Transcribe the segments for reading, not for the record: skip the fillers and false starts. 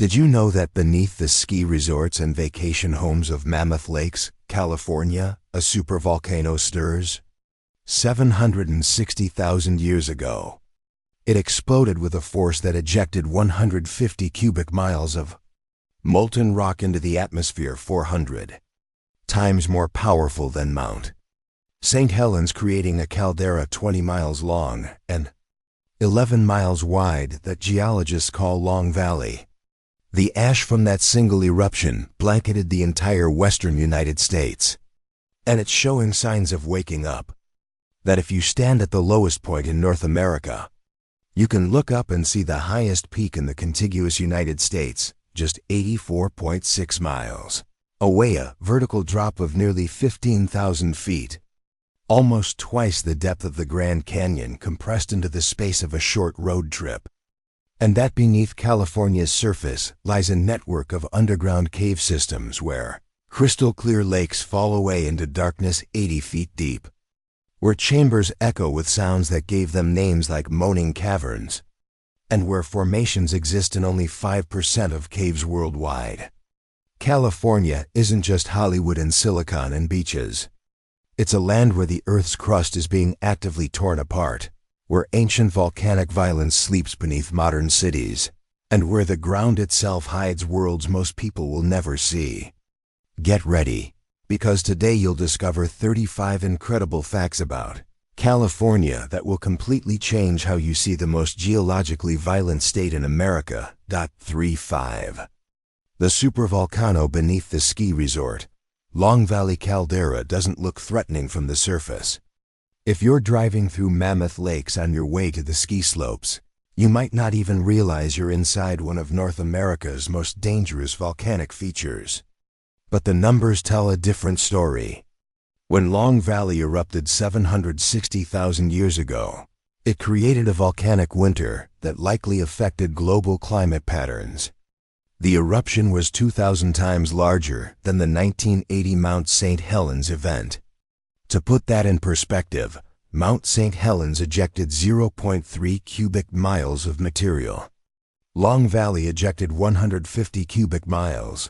Did you know that beneath the ski resorts and vacation homes of Mammoth Lakes, California, a supervolcano stirs? 760,000 years ago, it exploded with a force that ejected 150 cubic miles of molten rock into the atmosphere, 400 times more powerful than Mount St. Helens, creating a caldera 20 miles long and 11 miles wide that geologists call Long Valley. The ash from that single eruption blanketed the entire western United States, and it's showing signs of waking up. That if you stand at the lowest point in North America, you can look up and see the highest peak in the contiguous United States, just 84.6 miles away, a vertical drop of nearly 15,000 feet, almost twice the depth of the Grand Canyon compressed into the space of a short road trip. And that beneath California's surface lies a network of underground cave systems where crystal-clear lakes fall away into darkness 80 feet deep, where chambers echo with sounds that gave them names like moaning caverns, and where formations exist in only 5% of caves worldwide. California isn't just Hollywood and silicon and beaches. It's a land where the Earth's crust is being actively torn apart, where ancient volcanic violence sleeps beneath modern cities, and where the ground itself hides worlds most people will never see. Get ready, because today you'll discover 35 incredible facts about California that will completely change how you see the most geologically violent state in America. 35. The supervolcano beneath the ski resort, Long Valley Caldera, doesn't look threatening from the surface. If you're driving through Mammoth Lakes on your way to the ski slopes, you might not even realize you're inside one of North America's most dangerous volcanic features. But the numbers tell a different story. When Long Valley erupted 760,000 years ago, it created a volcanic winter that likely affected global climate patterns. The eruption was 2,000 times larger than the 1980 Mount St. Helens event. To put that in perspective, Mount St. Helens ejected 0.3 cubic miles of material. Long Valley ejected 150 cubic miles.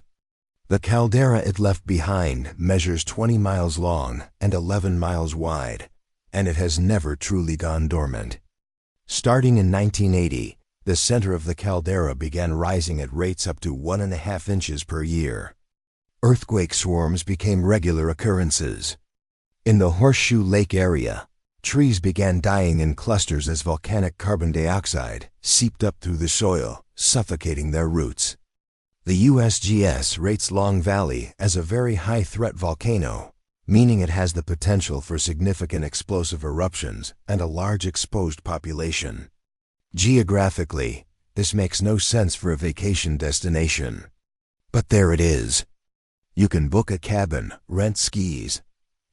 The caldera it left behind measures 20 miles long and 11 miles wide, and it has never truly gone dormant. Starting in 1980, the center of the caldera began rising at rates up to 1.5 inches per year. Earthquake swarms became regular occurrences. In the Horseshoe Lake area, trees began dying in clusters as volcanic carbon dioxide seeped up through the soil, suffocating their roots. The USGS rates Long Valley as a very high-threat volcano, meaning it has the potential for significant explosive eruptions and a large exposed population. Geographically, this makes no sense for a vacation destination. But there it is. You can book a cabin, rent skis,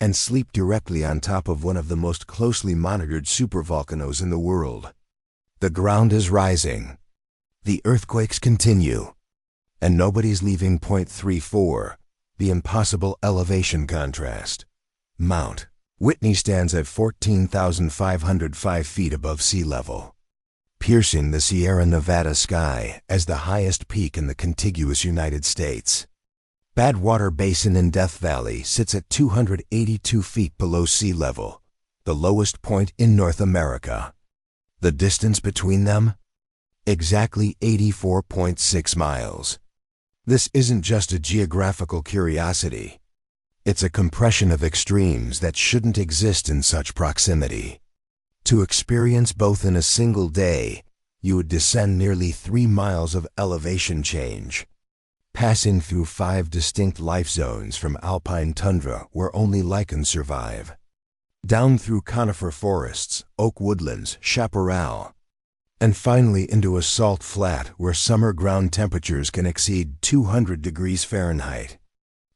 and sleep directly on top of one of the most closely monitored supervolcanoes in the world. The ground is rising. The earthquakes continue. And nobody's leaving Point 34, the impossible elevation contrast. Mount Whitney stands at 14,505 feet above sea level, piercing the Sierra Nevada sky as the highest peak in the contiguous United States. Badwater Basin in Death Valley sits at 282 feet below sea level, the lowest point in North America. The distance between them? Exactly 84.6 miles. This isn't just a geographical curiosity. It's a compression of extremes that shouldn't exist in such proximity. To experience both in a single day, you would descend nearly 3 miles of elevation change, passing through 5 distinct life zones from alpine tundra where only lichens survive, down through conifer forests, oak woodlands, chaparral, and finally into a salt flat where summer ground temperatures can exceed 200 degrees Fahrenheit.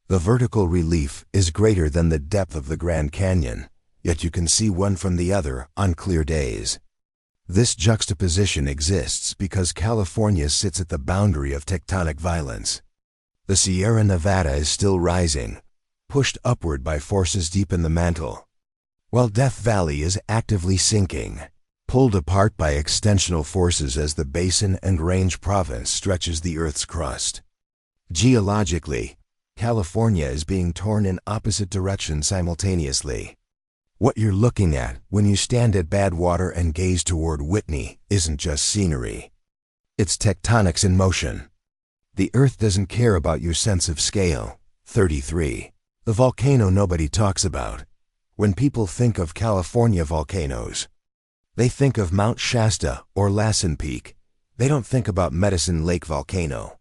The vertical relief is greater than the depth of the Grand Canyon, yet you can see one from the other on clear days. This juxtaposition exists because California sits at the boundary of tectonic violence. The Sierra Nevada is still rising, pushed upward by forces deep in the mantle, while Death Valley is actively sinking, pulled apart by extensional forces as the basin and range province stretches the Earth's crust. Geologically, California is being torn in opposite directions simultaneously. What you're looking at when you stand at Badwater and gaze toward Whitney isn't just scenery. It's tectonics in motion. The Earth doesn't care about your sense of scale. 33. The volcano nobody talks about. When people think of California volcanoes, they think of Mount Shasta or Lassen Peak. They don't think about Medicine Lake volcano.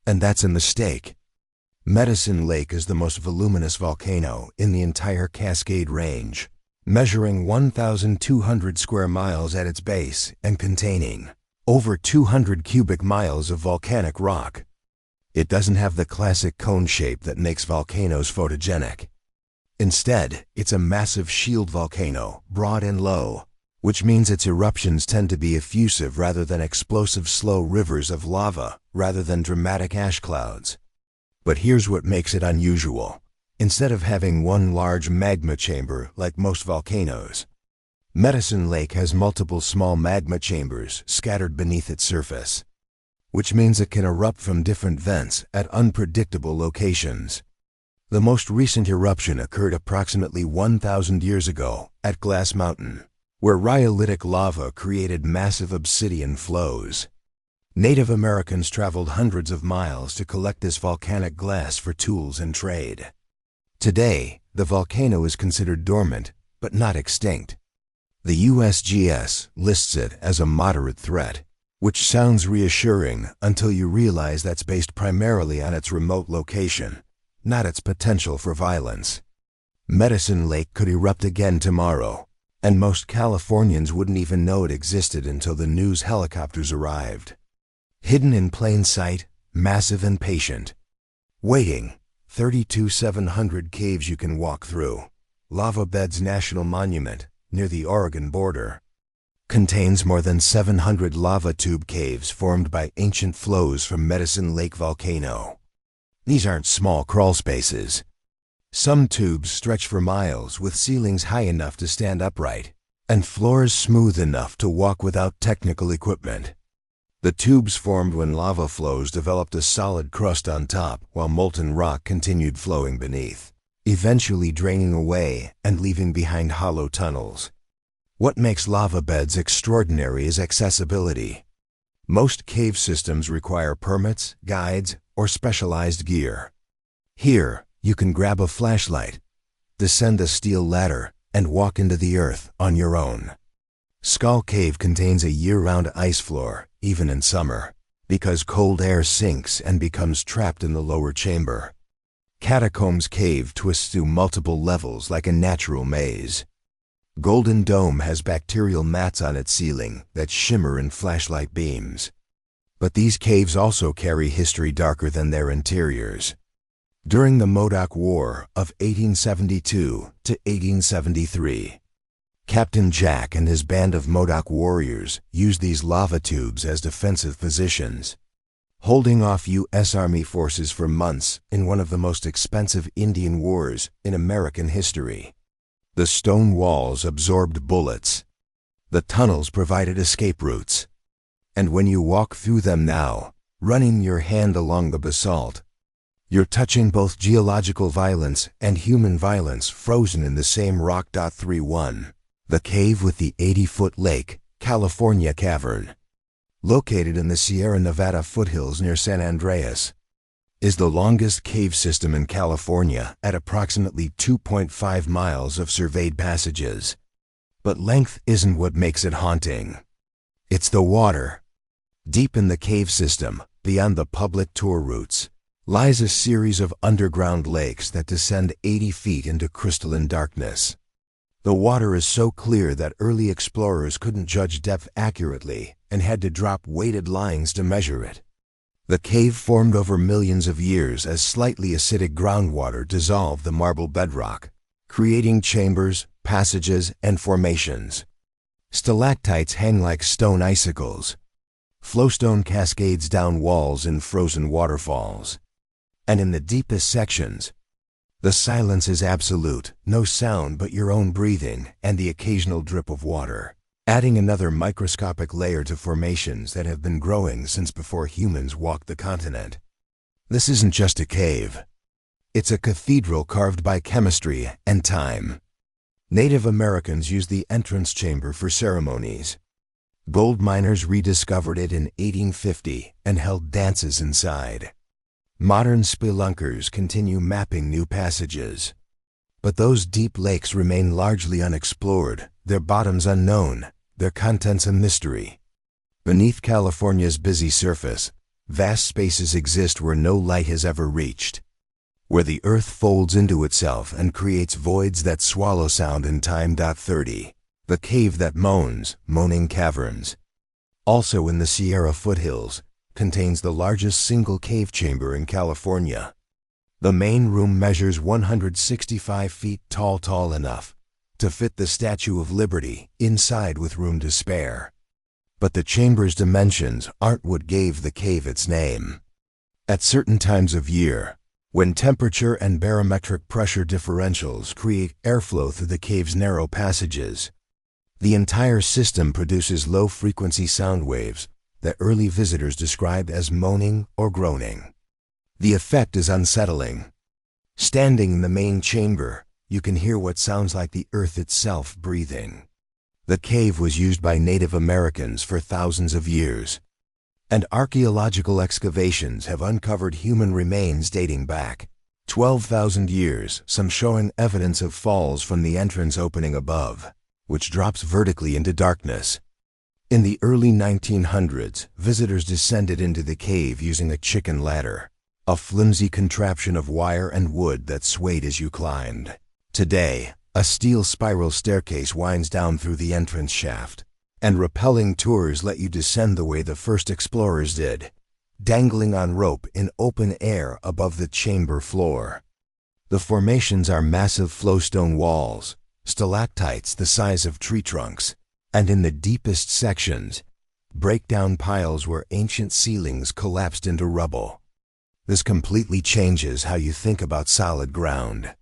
And that's a mistake. Medicine Lake is the most voluminous volcano in the entire Cascade Range, measuring 1,200 square miles at its base and containing over 200 cubic miles of volcanic rock. It doesn't have the classic cone shape that makes volcanoes photogenic. Instead, it's a massive shield volcano, broad and low, which means its eruptions tend to be effusive rather than explosive slow rivers of lava, rather than dramatic ash clouds. But here's what makes it unusual. Instead of having one large magma chamber like most volcanoes, Medicine Lake has multiple small magma chambers scattered beneath its surface, which means it can erupt from different vents at unpredictable locations. The most recent eruption occurred approximately 1,000 years ago at Glass Mountain, where rhyolitic lava created massive obsidian flows. Native Americans traveled hundreds of miles to collect this volcanic glass for tools and trade. Today, the volcano is considered dormant, but not extinct. The USGS lists it as a moderate threat, which sounds reassuring until you realize that's based primarily on its remote location, not its potential for violence. Medicine Lake could erupt again tomorrow, and most Californians wouldn't even know it existed until the news helicopters arrived. Hidden in plain sight, massive and patient. Waiting, 32,700 caves you can walk through. Lava Beds National Monument, near the Oregon border, contains more than 700 lava tube caves formed by ancient flows from Medicine Lake volcano. These aren't small crawl spaces. Some tubes stretch for miles with ceilings high enough to stand upright, and floors smooth enough to walk without technical equipment. The tubes formed when lava flows developed a solid crust on top while molten rock continued flowing beneath, eventually draining away and leaving behind hollow tunnels. What makes lava beds extraordinary is accessibility. Most cave systems require permits, guides, or specialized gear. Here, you can grab a flashlight, descend a steel ladder, and walk into the earth on your own. Skull Cave contains a year-round ice floor, even in summer, because cold air sinks and becomes trapped in the lower chamber. Catacombs Cave twists through multiple levels like a natural maze. Golden Dome has bacterial mats on its ceiling that shimmer in flashlight beams. But these caves also carry history darker than their interiors. During the Modoc War of 1872 to 1873, Captain Jack and his band of Modoc warriors used these lava tubes as defensive positions, holding off U.S. Army forces for months in one of the most expensive Indian wars in American history. The stone walls absorbed bullets. The tunnels provided escape routes. And when you walk through them now, running your hand along the basalt, you're touching both geological violence and human violence frozen in the same rock. 31. The cave with the 80-foot lake, California Cavern, located in the Sierra Nevada foothills near San Andreas, is the longest cave system in California at approximately 2.5 miles of surveyed passages. But length isn't what makes it haunting. It's the water. Deep in the cave system, beyond the public tour routes, lies a series of underground lakes that descend 80 feet into crystalline darkness. The water is so clear that early explorers couldn't judge depth accurately and had to drop weighted lines to measure it. The cave formed over millions of years as slightly acidic groundwater dissolved the marble bedrock, creating chambers, passages, and formations. Stalactites hang like stone icicles. Flowstone cascades down walls in frozen waterfalls. And in the deepest sections, the silence is absolute, no sound but your own breathing and the occasional drip of water. adding another microscopic layer to formations that have been growing since before humans walked the continent. This isn't just a cave. It's a cathedral carved by chemistry and time. Native Americans used the entrance chamber for ceremonies. Gold miners rediscovered it in 1850 and held dances inside. Modern spelunkers continue mapping new passages. But those deep lakes remain largely unexplored, their bottoms unknown, their contents a mystery. Beneath California's busy surface, vast spaces exist where no light has ever reached. Where the earth folds into itself and creates voids that swallow sound in time. 30. The cave that moans, moaning caverns. Also in the Sierra foothills, contains the largest single cave chamber in California. The main room measures 165 feet tall enough to fit the Statue of Liberty inside with room to spare. But the chamber's dimensions aren't what gave the cave its name. At certain times of year, when temperature and barometric pressure differentials create airflow through the cave's narrow passages, the entire system produces low-frequency sound waves that early visitors described as moaning or groaning. The effect is unsettling. Standing in the main chamber, you can hear what sounds like the earth itself breathing. The cave was used by Native Americans for thousands of years, and archaeological excavations have uncovered human remains dating back 12,000 years, some showing evidence of falls from the entrance opening above, which drops vertically into darkness. In the early 1900s, visitors descended into the cave using a chicken ladder, a flimsy contraption of wire and wood that swayed as you climbed. Today, a steel spiral staircase winds down through the entrance shaft, and rappelling tours let you descend the way the first explorers did, dangling on rope in open air above the chamber floor. The formations are massive flowstone walls, stalactites the size of tree trunks, and in the deepest sections, breakdown piles where ancient ceilings collapsed into rubble. This completely changes how you think about solid ground.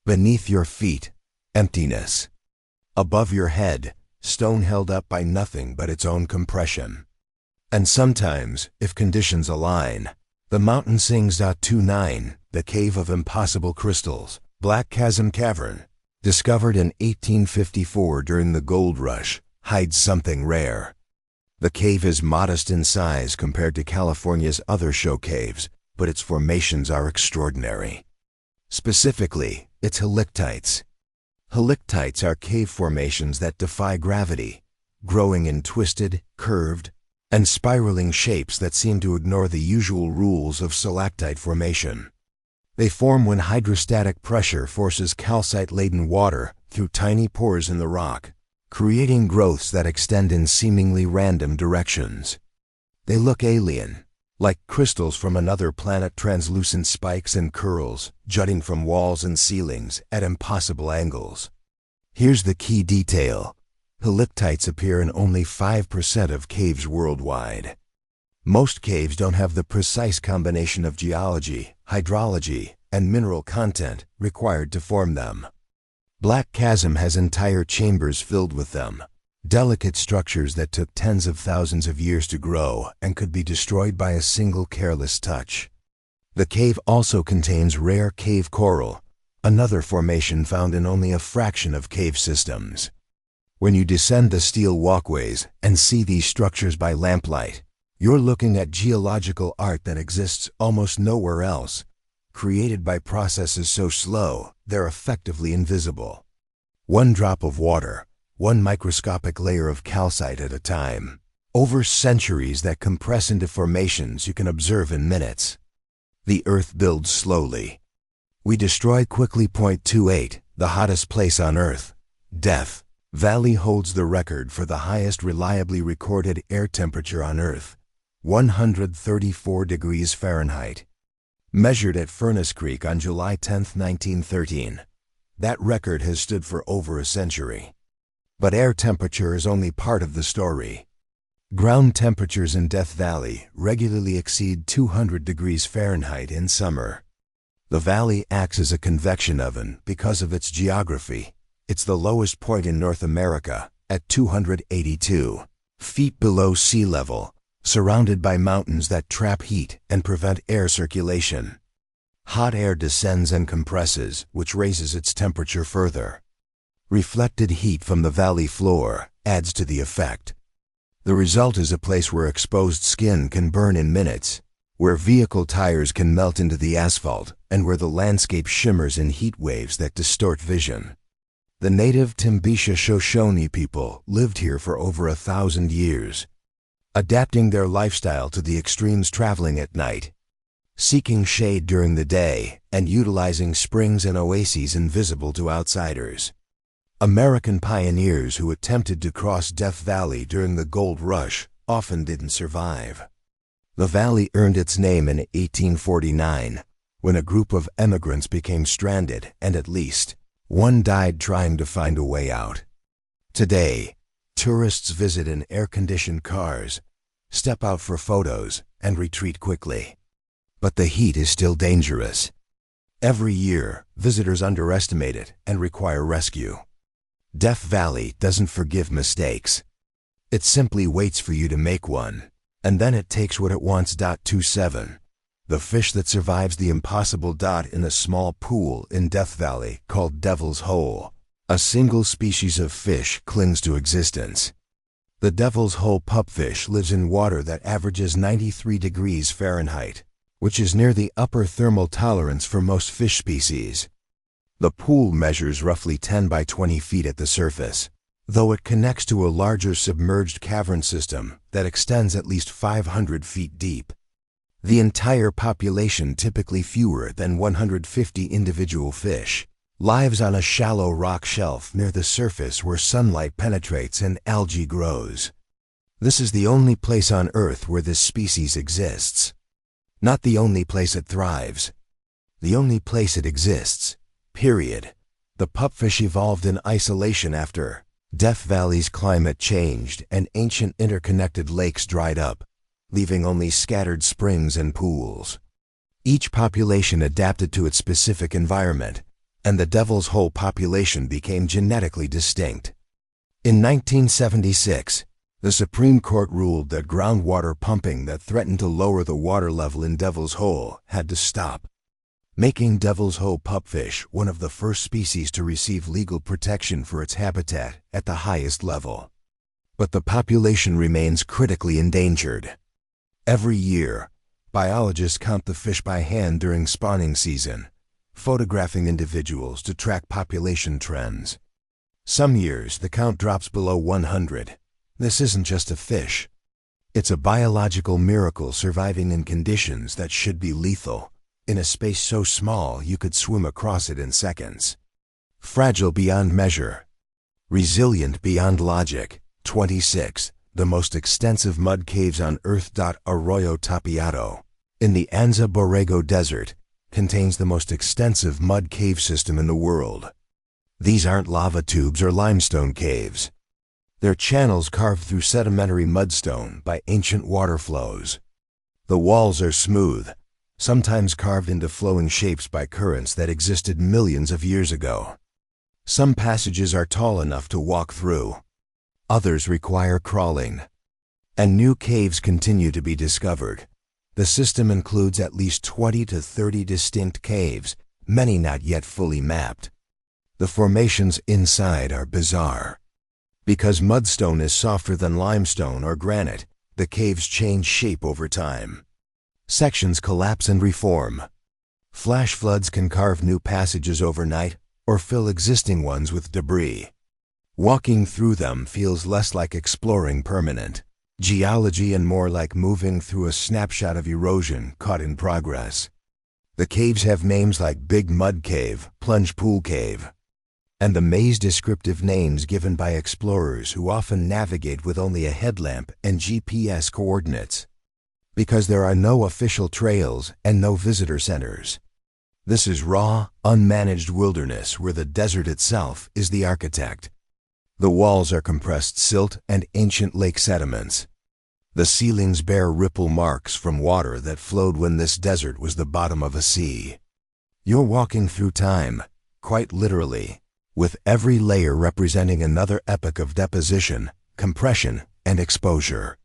Beneath your feet, emptiness. Above your head, stone held up by nothing but its own compression. And sometimes, if conditions align, the mountain sings. 29, the Cave of Impossible Crystals, Black Chasm Cavern, discovered in 1854 during the gold rush, hides something rare. The cave is modest in size compared to California's other show caves, but its formations are extraordinary. Specifically, its halictites. Halictites are cave formations that defy gravity, growing in twisted, curved, and spiraling shapes that seem to ignore the usual rules of stalactite formation. They form when hydrostatic pressure forces calcite-laden water through tiny pores in the rock, creating growths that extend in seemingly random directions. They look alien, like crystals from another planet, translucent spikes and curls jutting from walls and ceilings at impossible angles. Here's the key detail. Halictites appear in only 5% of caves worldwide. Most caves don't have the precise combination of geology, hydrology, and mineral content required to form them. Black Chasm has entire chambers filled with them, delicate structures that took tens of thousands of years to grow and could be destroyed by a single careless touch. The cave also contains rare cave coral, another formation found in only a fraction of cave systems. When you descend the steel walkways and see these structures by lamplight, you're looking at geological art that exists almost nowhere else, created by processes so slow they're effectively invisible. One drop of water, one microscopic layer of calcite at a time, over centuries that compress into formations you can observe in minutes. The Earth builds slowly. We destroy quickly. 28, the hottest place on Earth, Death Valley holds the record for the highest reliably recorded air temperature on Earth, 134 degrees Fahrenheit. Measured at Furnace Creek on July 10, 1913. That record has stood for over a century. But air temperature is only part of the story. Ground temperatures in Death Valley regularly exceed 200 degrees Fahrenheit in summer. The valley acts as a convection oven because of its geography. It's the lowest point in North America, at 282 feet below sea level, surrounded by mountains that trap heat and prevent air circulation. Hot air descends and compresses, which raises its temperature further. Reflected heat from the valley floor adds to the effect. The result is a place where exposed skin can burn in minutes, where vehicle tires can melt into the asphalt, and where the landscape shimmers in heat waves that distort vision. The native Timbisha Shoshone people lived here for over 1,000 years, adapting their lifestyle to the extremes, traveling at night, seeking shade during the day, and utilizing springs and oases invisible to outsiders. American pioneers who attempted to cross Death Valley during the gold rush often didn't survive. The valley earned its name in 1849, when a group of emigrants became stranded and at least one died trying to find a way out. Today, tourists visit in air-conditioned cars, step out for photos, and retreat quickly. But the heat is still dangerous. Every year, visitors underestimate it and require rescue. Death Valley doesn't forgive mistakes. It simply waits for you to make one, and then it takes what it wants. 27. The fish that survives the impossible. In a small pool in Death Valley called Devil's Hole, a single species of fish clings to existence. The Devil's Hole pupfish lives in water that averages 93 degrees Fahrenheit, which is near the upper thermal tolerance for most fish species. The pool measures roughly 10 by 20 feet at the surface, though it connects to a larger submerged cavern system that extends at least 500 feet deep. The entire population, typically fewer than 150 individual fish, lives on a shallow rock shelf near the surface where sunlight penetrates and algae grows. This is the only place on Earth where this species exists. Not the only place it thrives. The only place it exists. Period. The pupfish evolved in isolation after Death Valley's climate changed and ancient interconnected lakes dried up, leaving only scattered springs and pools. Each population adapted to its specific environment, and the Devil's Hole population became genetically distinct. In 1976, the Supreme Court ruled that groundwater pumping that threatened to lower the water level in Devil's Hole had to stop, making Devil's Hole pupfish one of the first species to receive legal protection for its habitat at the highest level. But the population remains critically endangered. Every year, biologists count the fish by hand during spawning season, photographing individuals to track population trends. Some years, the count drops below 100. This isn't just a fish. It's a biological miracle surviving in conditions that should be lethal, in a space so small you could swim across it in seconds. Fragile beyond measure. Resilient beyond logic. 26. The most extensive mud caves on Earth. Arroyo Tapiado, in the Anza Borrego Desert, contains the most extensive mud cave system in the world. These aren't lava tubes or limestone caves. They're channels carved through sedimentary mudstone by ancient water flows. The walls are smooth, sometimes carved into flowing shapes by currents that existed millions of years ago. Some passages are tall enough to walk through. Others require crawling. And new caves continue to be discovered. The system includes at least 20 to 30 distinct caves, many not yet fully mapped. The formations inside are bizarre. Because mudstone is softer than limestone or granite, the caves change shape over time. Sections collapse and reform. Flash floods can carve new passages overnight or fill existing ones with debris. Walking through them feels less like exploring permanent geology and more like moving through a snapshot of erosion caught in progress. The caves have names like Big Mud Cave, Plunge Pool Cave, and the maze descriptive names given by explorers who often navigate with only a headlamp and GPS coordinates, because there are no official trails and no visitor centers. This is raw, unmanaged wilderness where the desert itself is the architect. The walls are compressed silt and ancient lake sediments. The ceilings bear ripple marks from water that flowed when this desert was the bottom of a sea. You're walking through time, quite literally, with every layer representing another epoch of deposition, compression, and exposure.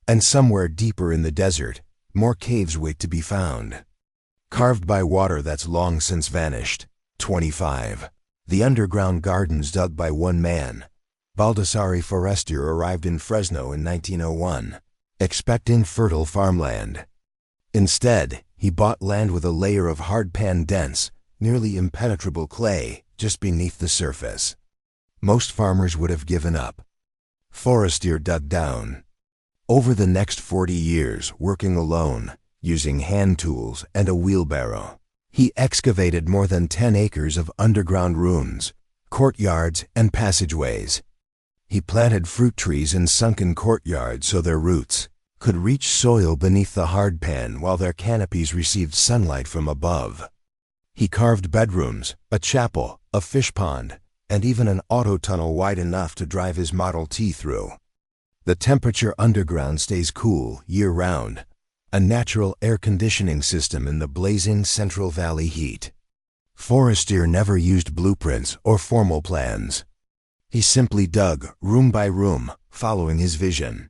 And somewhere deeper in the desert, more caves wait to be found. Carved by water that's long since vanished. 25. The underground gardens dug by one man. Baldassare Forestier arrived in Fresno in 1901, expecting fertile farmland. Instead, he bought land with a layer of hard-pan dense, nearly impenetrable clay just beneath the surface. Most farmers would have given up. Forestier dug down. Over the next 40 years, working alone, using hand tools and a wheelbarrow, he excavated more than 10 acres of underground ruins, courtyards, and passageways. He planted fruit trees in sunken courtyards so their roots could reach soil beneath the hardpan while their canopies received sunlight from above. He carved bedrooms, a chapel, a fish pond, and even an auto tunnel wide enough to drive his Model T through. The temperature underground stays cool year-round, a natural air conditioning system in the blazing Central Valley heat. Forestier never used blueprints or formal plans. He simply dug room by room, following his vision.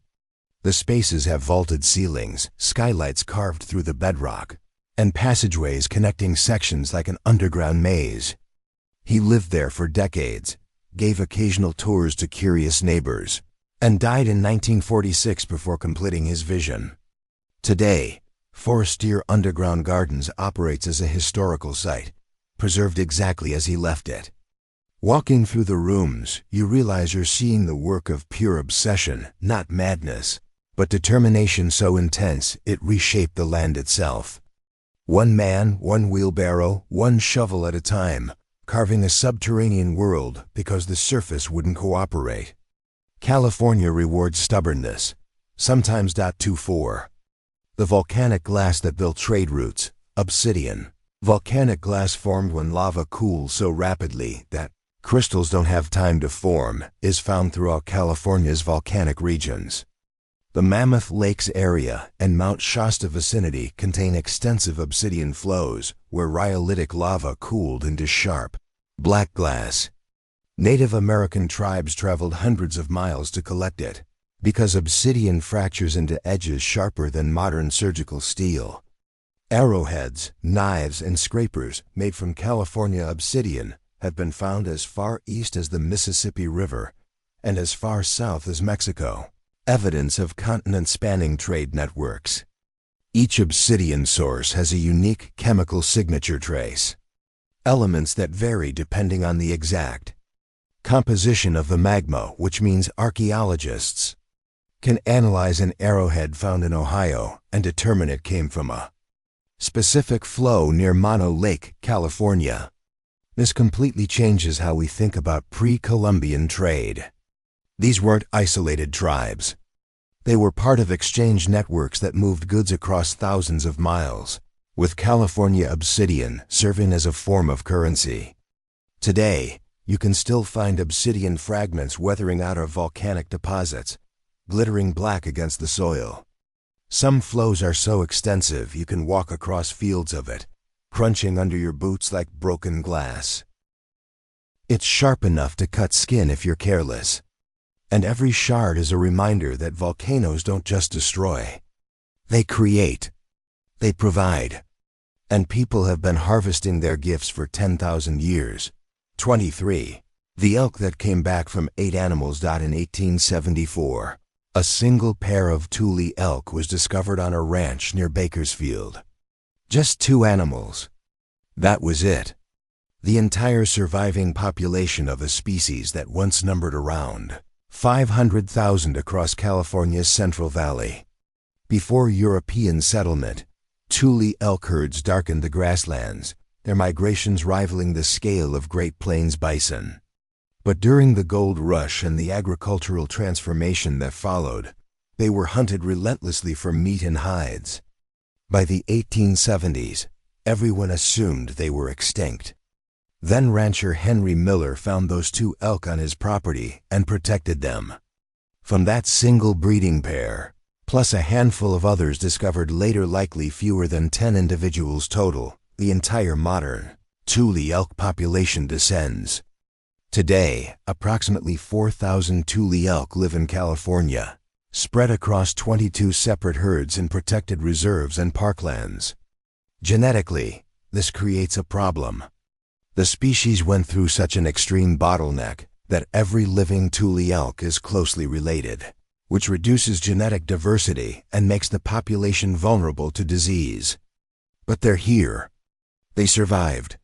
The spaces have vaulted ceilings, skylights carved through the bedrock, and passageways connecting sections like an underground maze. He lived there for decades, gave occasional tours to curious neighbors, and died in 1946 before completing his vision. Today, Forestier Underground Gardens operates as a historical site, preserved exactly as he left it. Walking through the rooms, you realize you're seeing the work of pure obsession, not madness, but determination so intense it reshaped the land itself. One man, one wheelbarrow, one shovel at a time, carving a subterranean world because the surface wouldn't cooperate. California rewards stubbornness, sometimes. 24. The volcanic glass that built trade routes, obsidian. Volcanic glass formed when lava cools so rapidly that crystals don't have time to form, is found throughout California's volcanic regions. The Mammoth Lakes area and Mount Shasta vicinity contain extensive obsidian flows where rhyolitic lava cooled into sharp, black glass. Native American tribes traveled hundreds of miles to collect it, because obsidian fractures into edges sharper than modern surgical steel. Arrowheads, knives, and scrapers made from California obsidian have been found as far east as the Mississippi River and as far south as Mexico, evidence of continent-spanning trade networks. Each obsidian source has a unique chemical signature trace, elements that vary depending on the exact composition of the magma, which means archaeologists can analyze an arrowhead found in Ohio and determine it came from a specific flow near Mono Lake, California. This completely changes how we think about pre-Columbian trade. These weren't isolated tribes. They were part of exchange networks that moved goods across thousands of miles, with California obsidian serving as a form of currency. Today, you can still find obsidian fragments weathering out of volcanic deposits, glittering black against the soil. Some flows are so extensive you can walk across fields of it, crunching under your boots like broken glass. It's sharp enough to cut skin if you're careless. And every shard is a reminder that volcanoes don't just destroy. They create. They provide. And people have been harvesting their gifts for 10,000 years. 23. The elk that came back from 8 animals. In 1874, a single pair of Thule elk was discovered on a ranch near Bakersfield. Just 2 animals. That was it. The entire surviving population of a species that once numbered around 500,000 across California's Central Valley. Before European settlement, Thule elk herds darkened the grasslands, their migrations rivaling the scale of Great Plains bison. But during the gold rush and the agricultural transformation that followed, they were hunted relentlessly for meat and hides. By the 1870s, everyone assumed they were extinct. Then rancher Henry Miller found those 2 elk on his property and protected them. From that single breeding pair, plus a handful of others discovered later, likely fewer than 10 individuals total, the entire modern Thule elk population descends. Today, approximately 4,000 Thule elk live in California, spread across 22 separate herds in protected reserves and parklands. Genetically, this creates a problem. The species went through such an extreme bottleneck that every living Thule elk is closely related, which reduces genetic diversity and makes the population vulnerable to disease. But they're here. They survived.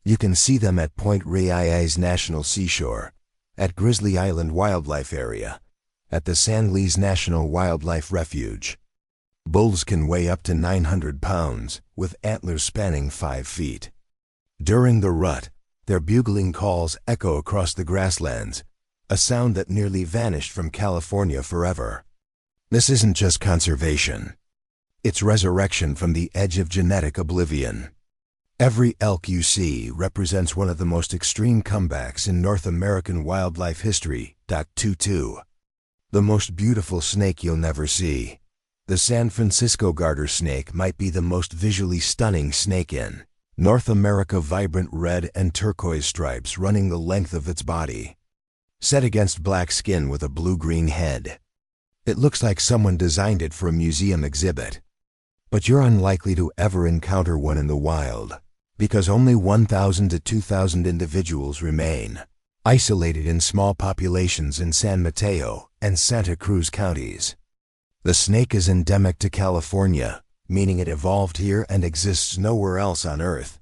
You can see them at Point Reyes National Seashore, at Grizzly Island Wildlife Area, at the San Luis National Wildlife Refuge. Bulls can weigh up to 900 pounds, with antlers spanning 5 feet. During the rut, their bugling calls echo across the grasslands, a sound that nearly vanished from California forever. This isn't just conservation. It's resurrection from the edge of genetic oblivion. Every elk you see represents one of the most extreme comebacks in North American wildlife history. 22. The most beautiful snake you'll never see. The San Francisco garter snake might be the most visually stunning snake in North America. Vibrant red and turquoise stripes running the length of its body, set against black skin with a blue-green head. It looks like someone designed it for a museum exhibit. But you're unlikely to ever encounter one in the wild, because only 1,000 to 2,000 individuals remain, isolated in small populations in San Mateo and Santa Cruz counties. The snake is endemic to California, meaning it evolved here and exists nowhere else on Earth.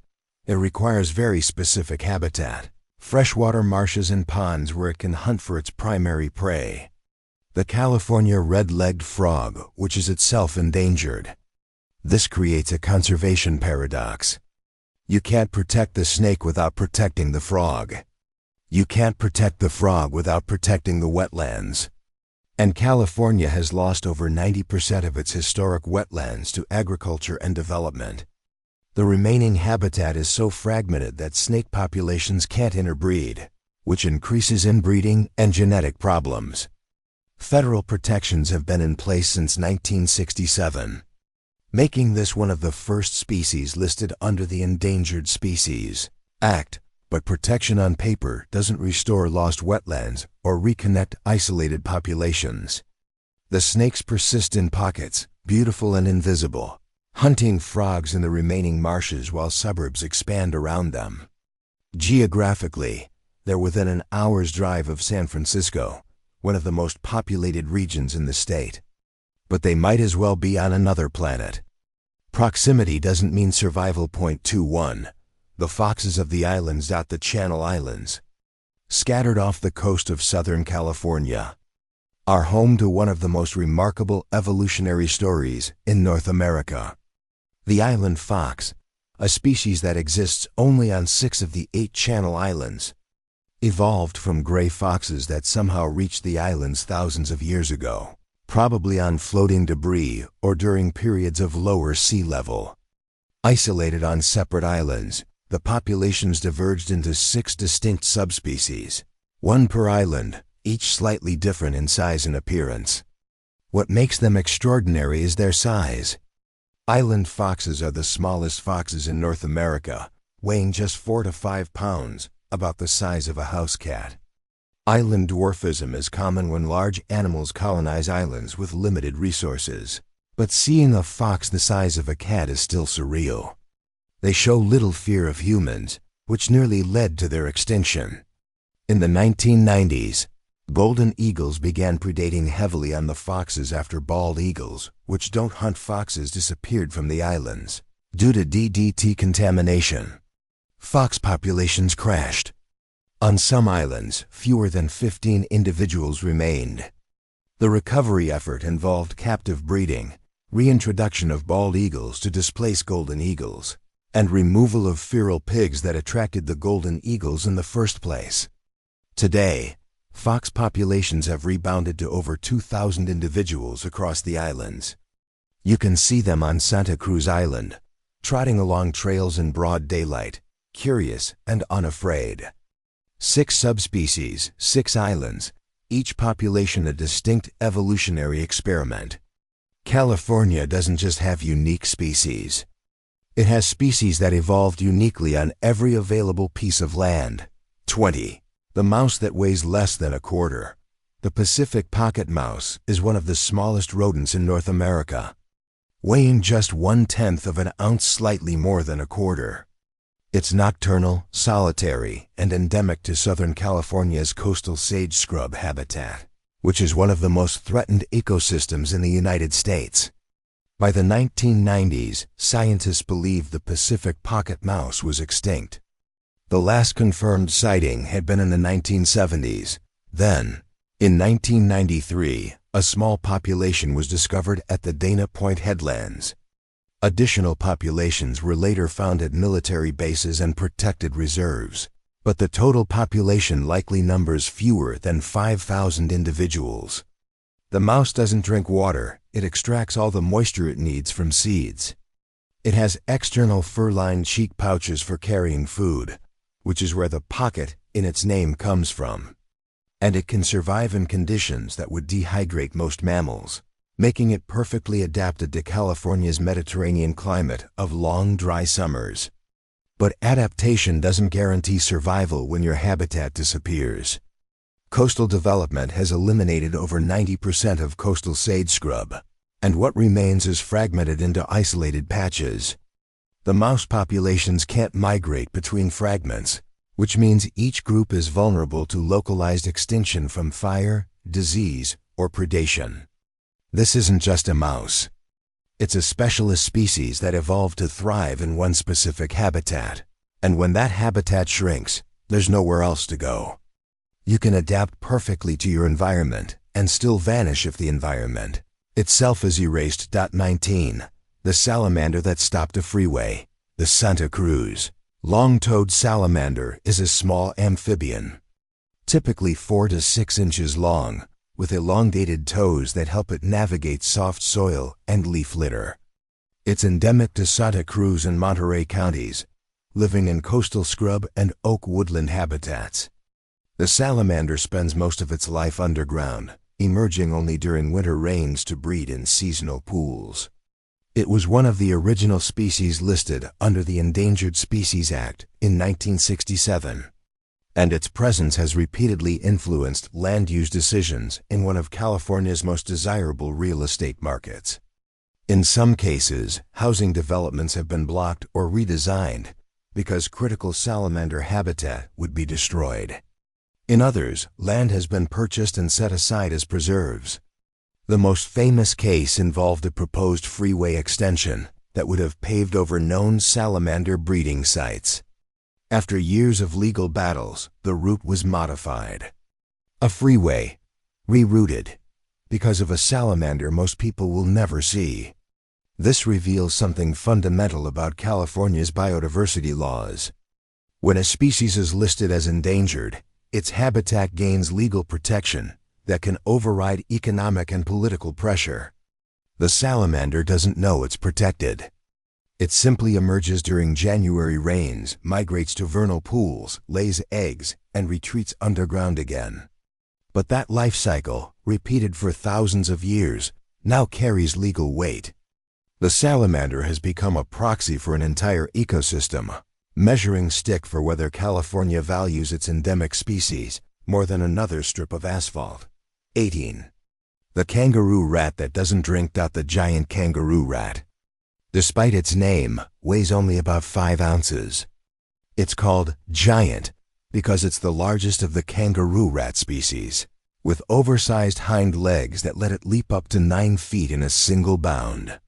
It requires very specific habitat, freshwater marshes and ponds where it can hunt for its primary prey. The California red-legged frog, which is itself endangered. This creates a conservation paradox. You can't protect the snake without protecting the frog. You can't protect the frog without protecting the wetlands. And California has lost over 90% of its historic wetlands to agriculture and development. The remaining habitat is so fragmented that snake populations can't interbreed, which increases inbreeding and genetic problems. Federal protections have been in place since 1967. Making this one of the first species listed under the Endangered Species Act, but protection on paper doesn't restore lost wetlands or reconnect isolated populations. The snakes persist in pockets, beautiful and invisible, hunting frogs in the remaining marshes while suburbs expand around them. Geographically, they're within an hour's drive of San Francisco, one of the most populated regions in the state. But they might as well be on another planet. Proximity doesn't mean survival. 21. The foxes of the islands. The Channel Islands, scattered off the coast of Southern California, are home to one of the most remarkable evolutionary stories in North America. The island fox, a species that exists only on 6 of the 8 Channel Islands, evolved from gray foxes that somehow reached the islands thousands of years ago, probably on floating debris or during periods of lower sea level. Isolated on separate islands, the populations diverged into 6 distinct subspecies, 1 per island, each slightly different in size and appearance. What makes them extraordinary is their size. Island foxes are the smallest foxes in North America, weighing just 4 to 5 pounds, about the size of a house cat. Island dwarfism is common when large animals colonize islands with limited resources. But seeing a fox the size of a cat is still surreal. They show little fear of humans, which nearly led to their extinction. In the 1990s, golden eagles began predating heavily on the foxes after bald eagles, which don't hunt foxes, disappeared from the islands due to DDT contamination. Fox populations crashed. On some islands, fewer than 15 individuals remained. The recovery effort involved captive breeding, reintroduction of bald eagles to displace golden eagles, and removal of feral pigs that attracted the golden eagles in the first place. Today, fox populations have rebounded to over 2,000 individuals across the islands. You can see them on Santa Cruz Island, trotting along trails in broad daylight, curious and unafraid. 6 subspecies, 6 islands, each population a distinct evolutionary experiment. California doesn't just have unique species. It has species that evolved uniquely on every available piece of land. 20. The mouse that weighs less than a quarter. The Pacific pocket mouse is one of the smallest rodents in North America, weighing just 1/10 of an ounce, slightly more than a quarter. It's nocturnal, solitary, and endemic to Southern California's coastal sage scrub habitat, which is one of the most threatened ecosystems in the United States. By the 1990s, scientists believed the Pacific pocket mouse was extinct. The last confirmed sighting had been in the 1970s. Then, in 1993, a small population was discovered at the Dana Point headlands. Additional populations were later found at military bases and protected reserves, but the total population likely numbers fewer than 5,000 individuals. The mouse doesn't drink water, it extracts all the moisture it needs from seeds. It has external fur-lined cheek pouches for carrying food, which is where the pocket in its name comes from. And it can survive in conditions that would dehydrate most mammals, making it perfectly adapted to California's Mediterranean climate of long, dry summers. But adaptation doesn't guarantee survival when your habitat disappears. Coastal development has eliminated over 90% of coastal sage scrub, and what remains is fragmented into isolated patches. The mouse populations can't migrate between fragments, which means each group is vulnerable to localized extinction from fire, disease, or predation. This isn't just a mouse. It's a specialist species that evolved to thrive in one specific habitat. And when that habitat shrinks, there's nowhere else to go. You can adapt perfectly to your environment and still vanish if the environment itself is erased. 19. The salamander that stopped a freeway. The Santa Cruz long-toed salamander is a small amphibian, typically 4 to 6 inches long, with elongated toes that help it navigate soft soil and leaf litter. It's endemic to Santa Cruz and Monterey counties, living in coastal scrub and oak woodland habitats. The salamander spends most of its life underground, emerging only during winter rains to breed in seasonal pools. It was one of the original species listed under the Endangered Species Act in 1967. And its presence has repeatedly influenced land use decisions in one of California's most desirable real estate markets. In some cases, housing developments have been blocked or redesigned because critical salamander habitat would be destroyed. In others, land has been purchased and set aside as preserves. The most famous case involved a proposed freeway extension that would have paved over known salamander breeding sites. After years of legal battles, the route was modified. A freeway, rerouted, because of a salamander most people will never see. This reveals something fundamental about California's biodiversity laws. When a species is listed as endangered, its habitat gains legal protection that can override economic and political pressure. The salamander doesn't know it's protected. It simply emerges during January rains, migrates to vernal pools, lays eggs, and retreats underground again. But that life cycle, repeated for thousands of years, now carries legal weight. The salamander has become a proxy for an entire ecosystem, measuring stick for whether California values its endemic species more than another strip of asphalt. 18. The kangaroo rat that doesn't drink. The giant kangaroo rat, despite its name, weighs only about 5 ounces. It's called giant because it's the largest of the kangaroo rat species, with oversized hind legs that let it leap up to 9 feet in a single bound.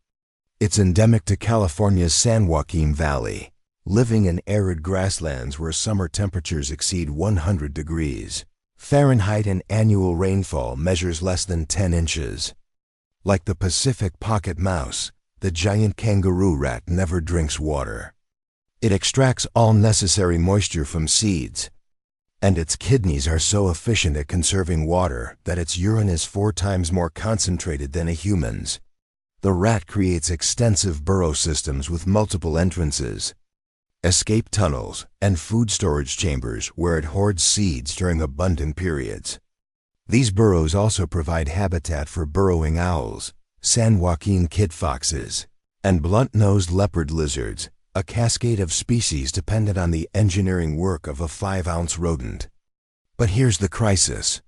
It's endemic to California's San Joaquin Valley, living in arid grasslands where summer temperatures exceed 100 degrees Fahrenheit and annual rainfall measures less than 10 inches. Like the Pacific pocket mouse, the giant kangaroo rat never drinks water. It extracts all necessary moisture from seeds, and its kidneys are so efficient at conserving water that its urine is 4 times more concentrated than a human's. The rat creates extensive burrow systems with multiple entrances, escape tunnels, and food storage chambers where it hoards seeds during abundant periods. These burrows also provide habitat for burrowing owls, San Joaquin kit foxes, and blunt-nosed leopard lizards, a cascade of species dependent on the engineering work of a 5-ounce rodent. But here's the crisis.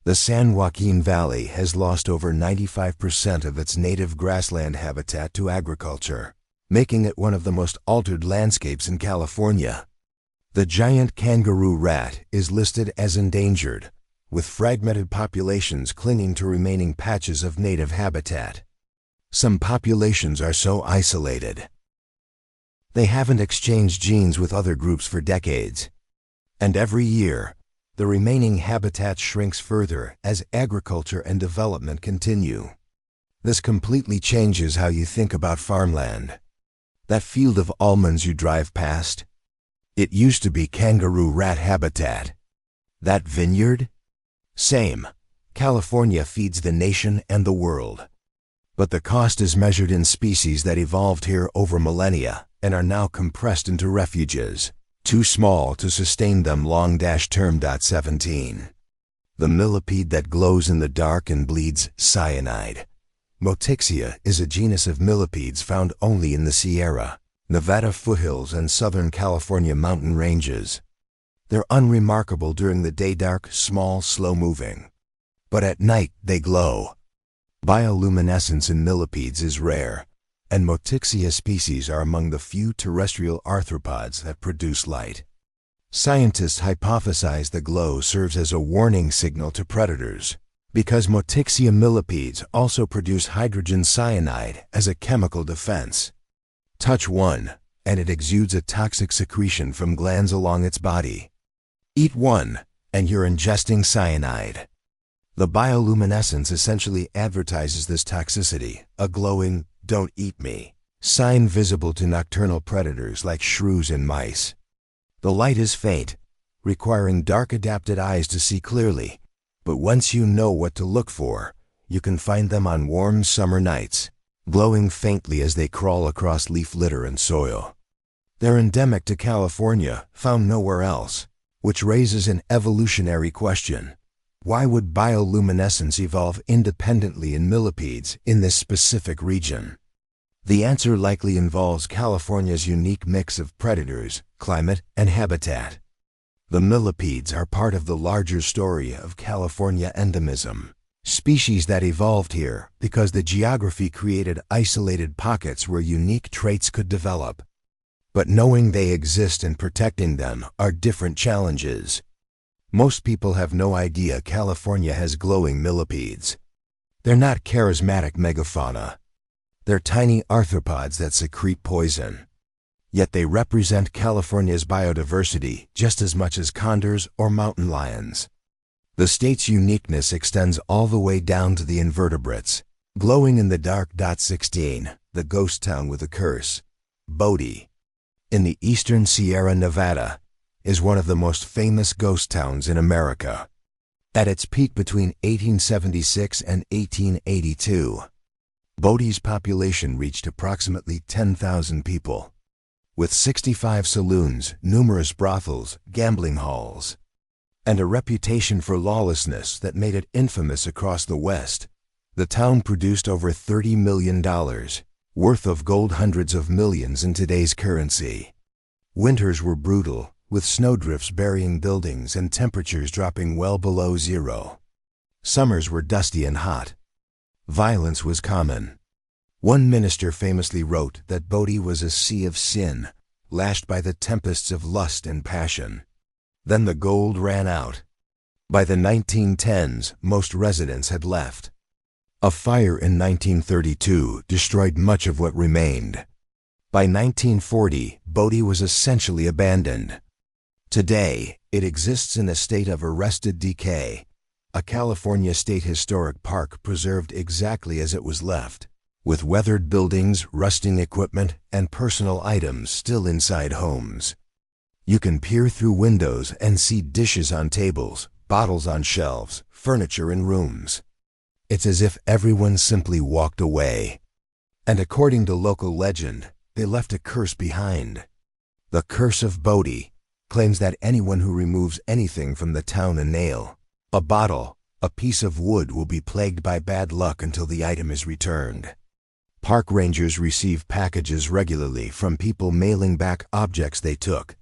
The San Joaquin Valley has lost over 95% of its native grassland habitat to agriculture, making it one of the most altered landscapes in California. The giant kangaroo rat is listed as endangered, with fragmented populations clinging to remaining patches of native habitat. Some populations are so isolated they haven't exchanged genes with other groups for decades. And every year, the remaining habitat shrinks further as agriculture and development continue. This completely changes how you think about farmland. That field of almonds you drive past, it used to be kangaroo rat habitat. That vineyard? Same. California feeds the nation and the world. But the cost is measured in species that evolved here over millennia and are now compressed into refuges, too small to sustain them long-term. 17. The millipede that glows in the dark and bleeds cyanide. Motixia is a genus of millipedes found only in the Sierra Nevada foothills and Southern California mountain ranges. They're unremarkable during the day, dark, small, slow-moving. But at night, they glow. Bioluminescence in millipedes is rare, and Motixia species are among the few terrestrial arthropods that produce light. Scientists hypothesize the glow serves as a warning signal to predators, because Motixia millipedes also produce hydrogen cyanide as a chemical defense. Touch one, and it exudes a toxic secretion from glands along its body. Eat one, and you're ingesting cyanide. The bioluminescence essentially advertises this toxicity, a glowing, "Don't eat me" sign visible to nocturnal predators like shrews and mice. The light is faint, requiring dark-adapted eyes to see clearly, but once you know what to look for, you can find them on warm summer nights, glowing faintly as they crawl across leaf litter and soil. They're endemic to California, found nowhere else, which raises an evolutionary question. Why would bioluminescence evolve independently in millipedes in this specific region? The answer likely involves California's unique mix of predators, climate, and habitat. The millipedes are part of the larger story of California endemism, species that evolved here because the geography created isolated pockets where unique traits could develop. But knowing they exist and protecting them are different challenges. Most people have no idea California has glowing millipedes. They're not charismatic megafauna. They're tiny arthropods that secrete poison. Yet they represent California's biodiversity just as much as condors or mountain lions. The state's uniqueness extends all the way down to the invertebrates. Glowing in the dark. 16. The ghost town with a curse. Bodie, in the eastern Sierra Nevada, is one of the most famous ghost towns in America. At its peak between 1876 and 1882, Bodie's population reached approximately 10,000 people, with 65 saloons, numerous brothels, gambling halls, and a reputation for lawlessness that made it infamous across the West. The town produced over $30 million worth of gold, hundreds of millions in today's currency. Winters were brutal, with snowdrifts burying buildings and temperatures dropping well below zero. Summers were dusty and hot. Violence was common. One minister famously wrote that Bodie was a sea of sin, lashed by the tempests of lust and passion. Then the gold ran out. By the 1910s, most residents had left. A fire in 1932 destroyed much of what remained. By 1940, Bodie was essentially abandoned. Today, it exists in a state of arrested decay, a California State Historic Park preserved exactly as it was left, with weathered buildings, rusting equipment, and personal items still inside homes. You can peer through windows and see dishes on tables, bottles on shelves, furniture in rooms. It's as if everyone simply walked away. And according to local legend, they left a curse behind. The Curse of Bodie claims that anyone who removes anything from the town, a nail, a bottle, a piece of wood, will be plagued by bad luck until the item is returned. Park rangers receive packages regularly from people mailing back objects they took,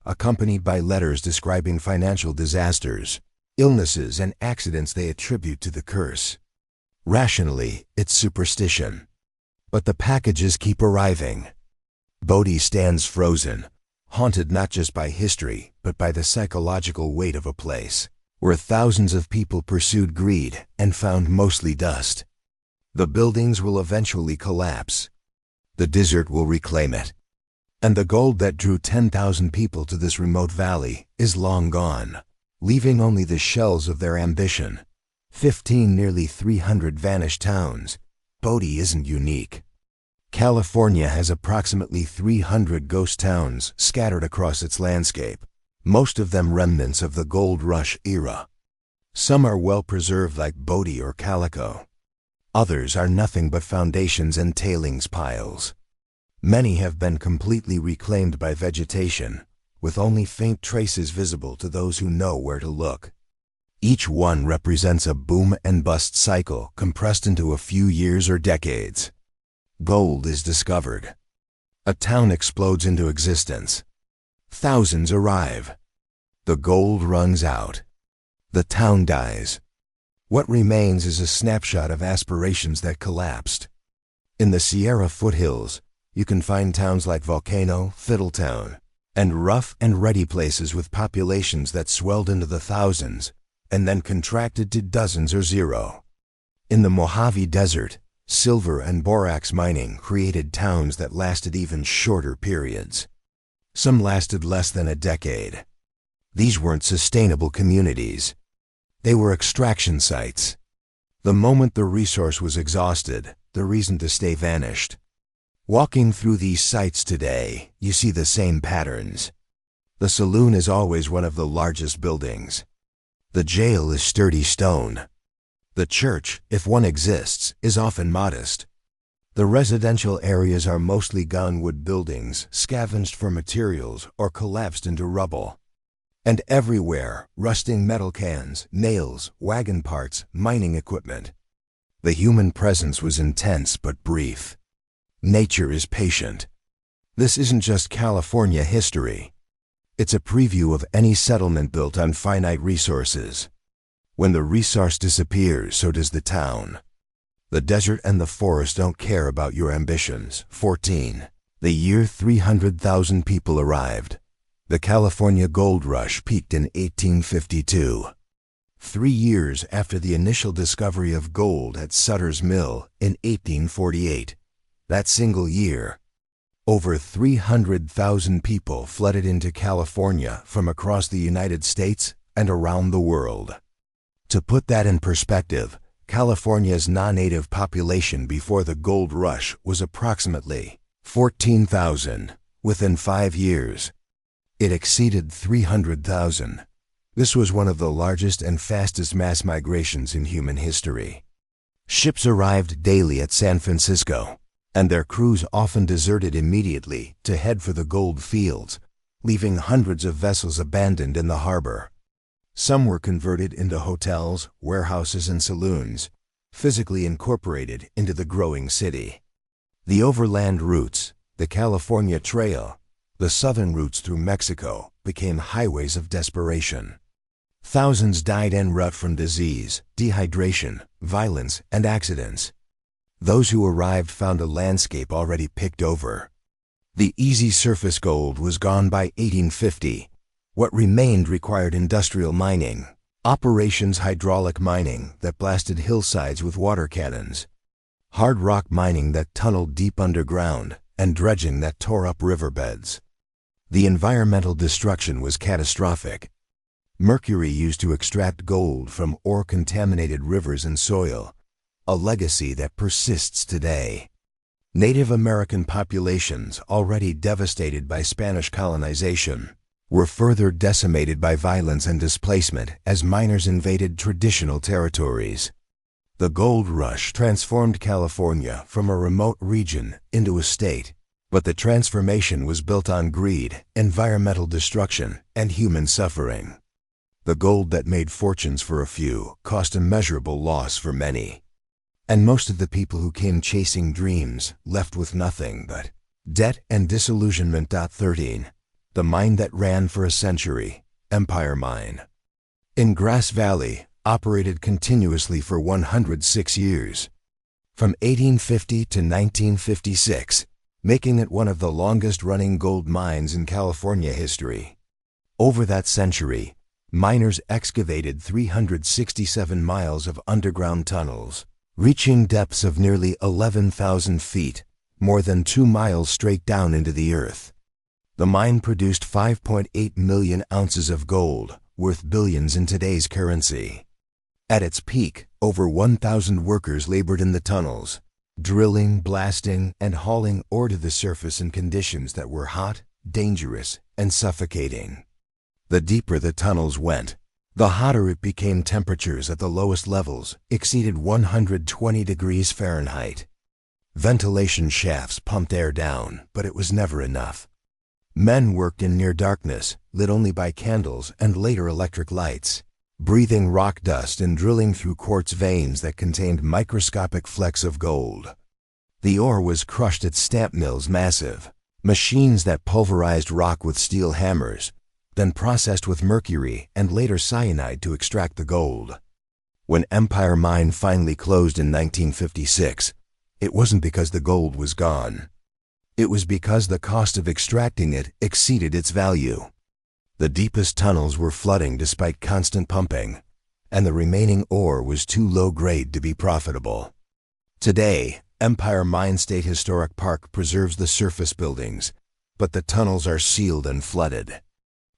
accompanied by letters describing financial disasters, illnesses, and accidents they attribute to the curse. Rationally, it's superstition. But the packages keep arriving. Bodhi stands frozen, haunted not just by history, but by the psychological weight of a place where thousands of people pursued greed and found mostly dust. The buildings will eventually collapse. The desert will reclaim it. And the gold that drew 10,000 people to this remote valley is long gone, leaving only the shells of their ambition. 15 nearly 300 vanished towns. Bodhi isn't unique. California has approximately 300 ghost towns scattered across its landscape, most of them remnants of the gold rush era. Some are well preserved like Bodhi or Calico. Others are nothing but foundations and tailings piles. Many have been completely reclaimed by vegetation, with only faint traces visible to those who know where to look. Each one represents a boom and bust cycle compressed into a few years or decades. Gold is discovered. A town explodes into existence. Thousands arrive. The gold runs out. The town dies. What remains is a snapshot of aspirations that collapsed. In the Sierra foothills, you can find towns like Volcano, Fiddletown, and rough and ready places with populations that swelled into the thousands and then contracted to dozens or zero. In the Mojave Desert, silver and borax mining created towns that lasted even shorter periods. Some lasted less than a decade. These weren't sustainable communities. They were extraction sites. The moment the resource was exhausted, the reason to stay vanished. Walking through these sites today, you see the same patterns. The saloon is always one of the largest buildings. The jail is sturdy stone. The church, if one exists, is often modest. The residential areas are mostly gone wood buildings, scavenged for materials or collapsed into rubble. And everywhere, rusting metal cans, nails, wagon parts, mining equipment. The human presence was intense but brief. Nature is patient. This isn't just California history. It's a preview of any settlement built on finite resources. When the resource disappears, so does the town. The desert and the forest don't care about your ambitions. 14. The year 300,000 people arrived. The California gold rush peaked in 1852. 3 years after the initial discovery of gold at Sutter's Mill in 1848. That single year, over 300,000 people flooded into California from across the United States and around the world. To put that in perspective, California's non-native population before the gold rush was approximately 14,000. Within 5 years, it exceeded 300,000. This was one of the largest and fastest mass migrations in human history. Ships arrived daily at San Francisco, and their crews often deserted immediately to head for the gold fields, leaving hundreds of vessels abandoned in the harbor. Some were converted into hotels, warehouses, and saloons, physically incorporated into the growing city. The overland routes, the California Trail, the southern routes through Mexico, became highways of desperation. Thousands died en route from disease, dehydration, violence, and accidents. Those who arrived found a landscape already picked over. The easy surface gold was gone by 1850. What remained required industrial mining, operations hydraulic mining that blasted hillsides with water cannons, hard rock mining that tunneled deep underground, and dredging that tore up riverbeds. The environmental destruction was catastrophic. Mercury used to extract gold from ore-contaminated rivers and soil, a legacy that persists today. Native American populations, already devastated by Spanish colonization, were further decimated by violence and displacement as miners invaded traditional territories. The gold rush transformed California from a remote region into a state, but the transformation was built on greed, environmental destruction, and human suffering. The gold that made fortunes for a few cost immeasurable loss for many. And most of the people who came chasing dreams left with nothing but debt and disillusionment. 13. The mine that ran for a century, Empire Mine. In Grass Valley, operated continuously for 106 years. From 1850 to 1956, making it one of the longest-running gold mines in California history. Over that century, miners excavated 367 miles of underground tunnels, reaching depths of nearly 11,000 feet, more than 2 miles straight down into the earth. The mine produced 5.8 million ounces of gold, worth billions in today's currency. At its peak, over 1,000 workers labored in the tunnels, drilling, blasting, and hauling ore to the surface in conditions that were hot, dangerous, and suffocating. The deeper the tunnels went, the hotter it became. Temperatures at the lowest levels exceeded 120 degrees Fahrenheit. Ventilation shafts pumped air down, but it was never enough. Men worked in near darkness, lit only by candles and later electric lights, breathing rock dust and drilling through quartz veins that contained microscopic flecks of gold. The ore was crushed at stamp mills, massive machines that pulverized rock with steel hammers, then processed with mercury and later cyanide to extract the gold. When Empire Mine finally closed in 1956, it wasn't because the gold was gone. It was because the cost of extracting it exceeded its value. The deepest tunnels were flooding despite constant pumping, and the remaining ore was too low grade to be profitable. Today, Empire Mine State Historic Park preserves the surface buildings, but the tunnels are sealed and flooded.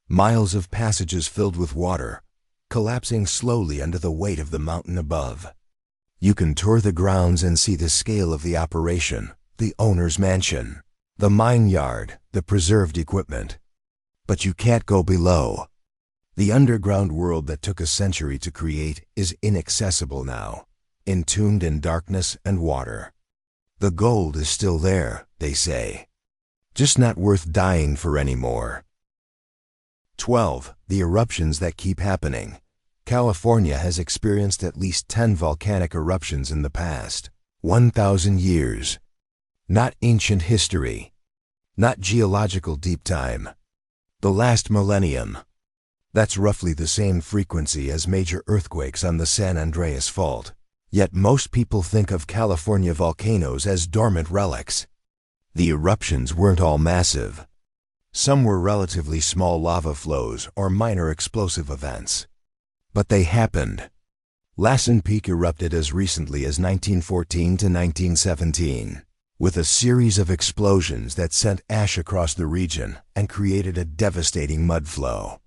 Miles of passages filled with water, collapsing slowly under the weight of the mountain above. You can tour the grounds and see the scale of the operation, the owner's mansion, the mine yard, the preserved equipment. But you can't go below. The underground world that took a century to create is inaccessible now, entombed in darkness and water. The gold is still there, they say, just not worth dying for anymore. 12. The eruptions that keep happening. California has experienced at least 10 volcanic eruptions in the past 1,000 years. Not ancient history, not geological deep time. The last millennium. That's roughly the same frequency as major earthquakes on the San Andreas Fault. Yet most people think of California volcanoes as dormant relics. The eruptions weren't all massive. Some were relatively small lava flows or minor explosive events. But they happened. Lassen Peak erupted as recently as 1914 to 1917. With a series of explosions that sent ash across the region and created a devastating mud flow.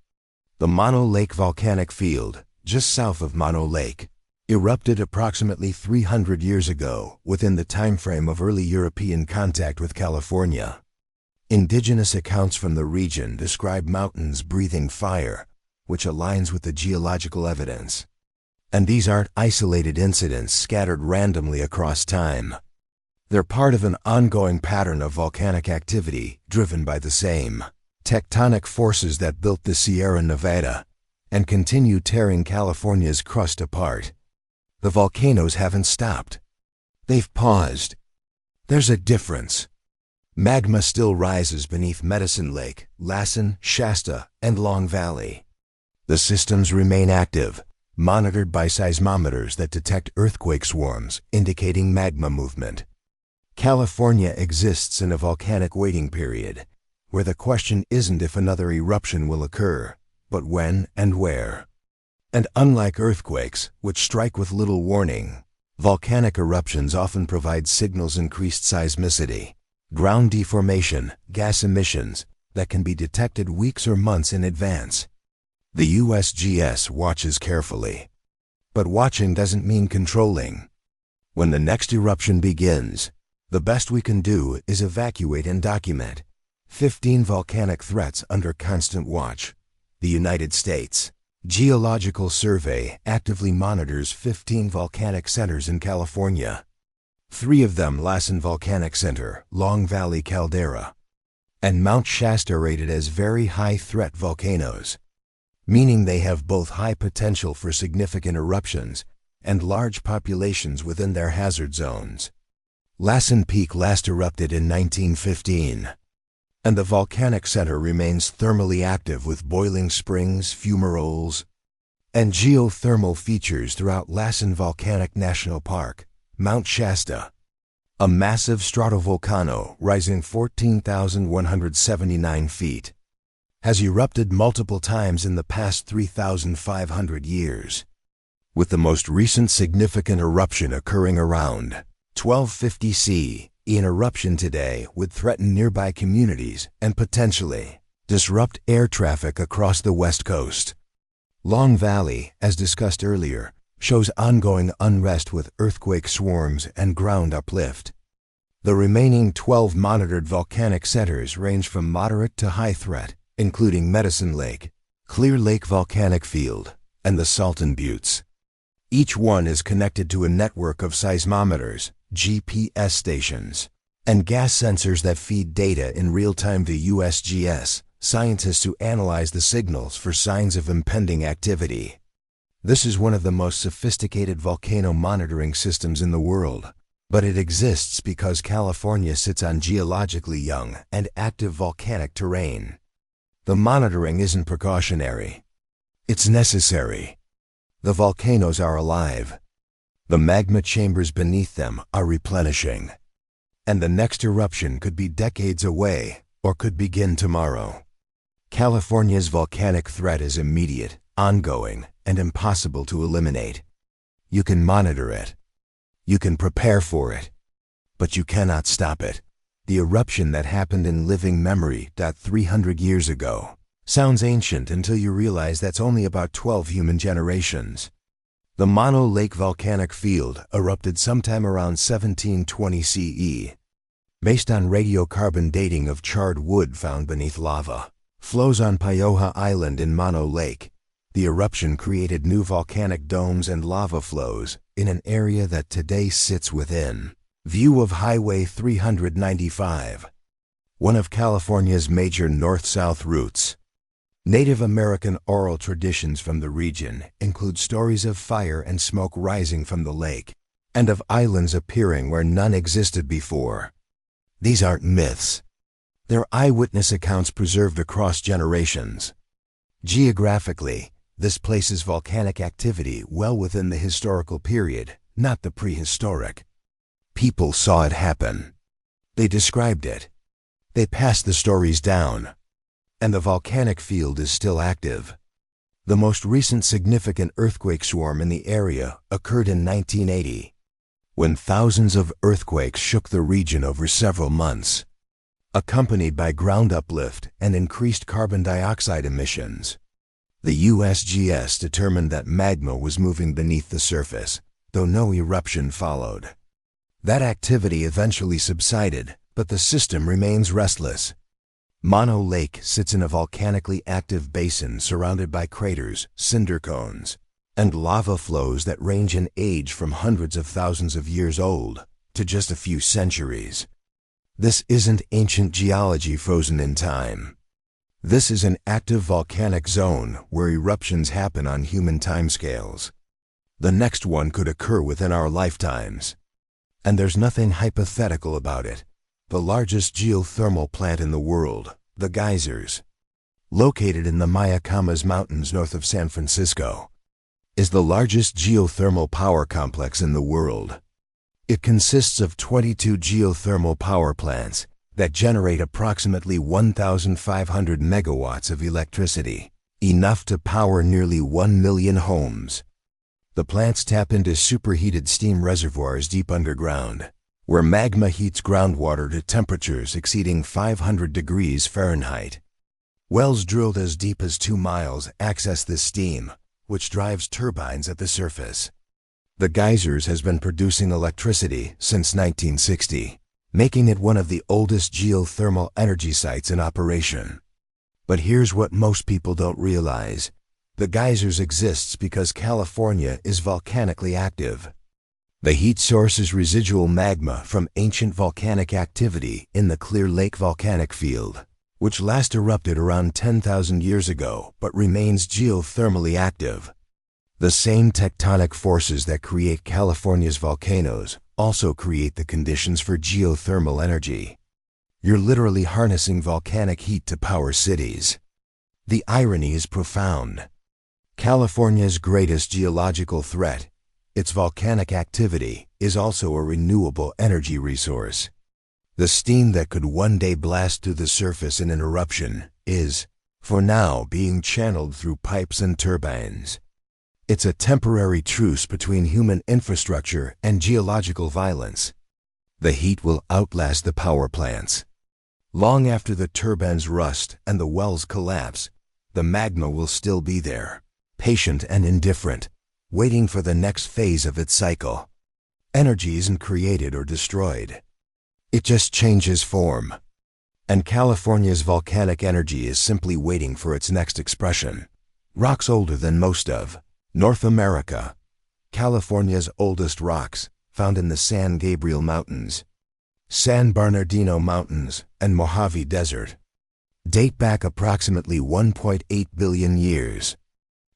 The Mono Lake volcanic field, just south of Mono Lake, erupted approximately 300 years ago within the time frame of early European contact with California. Indigenous accounts from the region describe mountains breathing fire, which aligns with the geological evidence. And these aren't isolated incidents scattered randomly across time. They're part of an ongoing pattern of volcanic activity driven by the same tectonic forces that built the Sierra Nevada and continue tearing California's crust apart. The volcanoes haven't stopped. They've paused. There's a difference. Magma still rises beneath Medicine Lake, Lassen, Shasta, and Long Valley. The systems remain active, monitored by seismometers that detect earthquake swarms, indicating magma movement. California exists in a volcanic waiting period, where the question isn't if another eruption will occur, but when and where. And unlike earthquakes, which strike with little warning, volcanic eruptions often provide signals: increased seismicity, ground deformation, gas emissions that can be detected weeks or months in advance. The USGS watches carefully. But watching doesn't mean controlling. When the next eruption begins, the best we can do is evacuate and document 15 volcanic threats under constant watch. The United States Geological Survey actively monitors 15 volcanic centers in California. 3 of them: Lassen Volcanic Center, Long Valley Caldera, and Mount Shasta, rated as very high threat volcanoes, meaning they have both high potential for significant eruptions and large populations within their hazard zones. Lassen Peak last erupted in 1915. And the volcanic center remains thermally active with boiling springs, fumaroles, and geothermal features throughout Lassen Volcanic National Park. Mount Shasta, a massive stratovolcano rising 14,179 feet, has erupted multiple times in the past 3,500 years, with the most recent significant eruption occurring around 1250 CE. An eruption today would threaten nearby communities and potentially disrupt air traffic across the West Coast. Long Valley, as discussed earlier, shows ongoing unrest with earthquake swarms and ground uplift. The remaining 12 monitored volcanic centers range from moderate to high threat, including Medicine Lake, Clear Lake Volcanic Field, and the Salton Buttes. Each one is connected to a network of seismometers, GPS stations, and gas sensors that feed data in real time to USGS scientists who analyze the signals for signs of impending activity. This is one of the most sophisticated volcano monitoring systems in the world, but it exists because California sits on geologically young and active volcanic terrain. The monitoring isn't precautionary. It's necessary. The volcanoes are alive. The magma chambers beneath them are replenishing. And the next eruption could be decades away or could begin tomorrow. California's volcanic threat is immediate, ongoing, and impossible to eliminate. You can monitor it. You can prepare for it. But you cannot stop it. The eruption that happened in living memory 300 years ago sounds ancient until you realize that's only about 12 human generations. The Mono Lake Volcanic Field erupted sometime around 1720 CE. Based on radiocarbon dating of charred wood found beneath lava flows on Paoja Island in Mono Lake, the eruption created new volcanic domes and lava flows in an area that today sits within view of Highway 395, one of California's major north-south routes. Native American oral traditions from the region include stories of fire and smoke rising from the lake, and of islands appearing where none existed before. These aren't myths. They're eyewitness accounts preserved across generations. Geographically, this places volcanic activity well within the historical period, not the prehistoric. People saw it happen. They described it. They passed the stories down. And the volcanic field is still active. The most recent significant earthquake swarm in the area occurred in 1980, when thousands of earthquakes shook the region over several months, accompanied by ground uplift and increased carbon dioxide emissions. The USGS determined that magma was moving beneath the surface, though no eruption followed. That activity eventually subsided, but the system remains restless. Mono Lake sits in a volcanically active basin surrounded by craters, cinder cones, and lava flows that range in age from hundreds of thousands of years old to just a few centuries. This isn't ancient geology frozen in time. This is an active volcanic zone where eruptions happen on human timescales. The next one could occur within our lifetimes. And there's nothing hypothetical about it. The largest geothermal plant in the world, the geysers, located in the Mayacamas Mountains north of San Francisco, is the largest geothermal power complex in the world. It consists of 22 geothermal power plants that generate approximately 1,500 megawatts of electricity, enough to power nearly 1 million homes. The plants tap into superheated steam reservoirs deep underground, where magma heats groundwater to temperatures exceeding 500 degrees Fahrenheit. Wells drilled as deep as 2 miles access this steam, which drives turbines at the surface. The geysers has been producing electricity since 1960, making it one of the oldest geothermal energy sites in operation. But here's what most people don't realize. The geysers exists because California is volcanically active. The heat source is residual magma from ancient volcanic activity in the Clear Lake Volcanic Field, which last erupted around 10,000 years ago but remains geothermally active. The same tectonic forces that create California's volcanoes also create the conditions for geothermal energy. You're literally harnessing volcanic heat to power cities. The irony is profound. California's greatest geological threat, its volcanic activity, is also a renewable energy resource. The steam that could one day blast through the surface in an eruption is, for now, being channeled through pipes and turbines. It's a temporary truce between human infrastructure and geological violence. The heat will outlast the power plants. Long after the turbines rust and the wells collapse, the magma will still be there, patient and indifferent, waiting for the next phase of its cycle. Energy isn't created or destroyed. It just changes form. And California's volcanic energy is simply waiting for its next expression. Rocks older than most of North America. California's oldest rocks, found in the San Gabriel Mountains, San Bernardino Mountains, and Mojave Desert, date back approximately 1.8 billion years.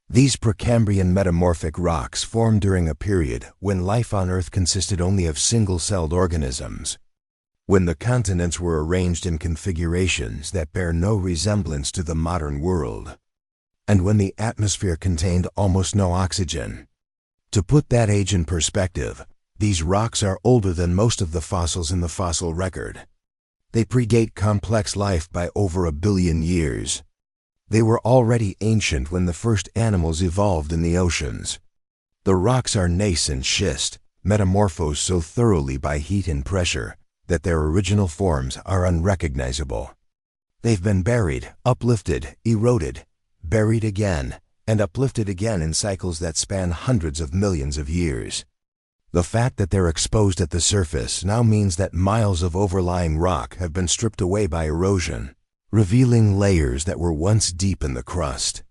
These Precambrian metamorphic rocks formed during a period when life on Earth consisted only of single-celled organisms, when the continents were arranged in configurations that bear no resemblance to the modern world, and when the atmosphere contained almost no oxygen. To put that age in perspective, these rocks are older than most of the fossils in the fossil record. They predate complex life by over 1 billion years. They were already ancient when the first animals evolved in the oceans. The rocks are nascent schist, metamorphosed so thoroughly by heat and pressure that their original forms are unrecognizable. They've been buried, uplifted, eroded, buried again, and uplifted again in cycles that span hundreds of millions of years. The fact that they're exposed at the surface now means that miles of overlying rock have been stripped away by erosion, revealing layers that were once deep in the crust.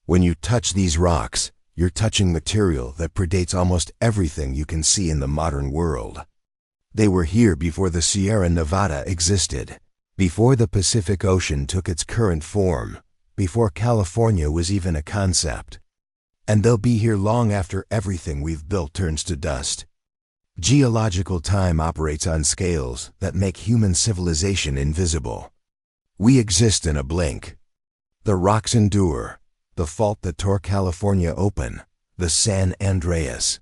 When you touch these rocks, you're touching material that predates almost everything you can see in the modern world. They were here before the Sierra Nevada existed, before the Pacific Ocean took its current form, before California was even a concept. And they'll be here long after everything we've built turns to dust. Geological time operates on scales that make human civilization invisible. We exist in a blink. The rocks endure. The fault that tore California open, the San Andreas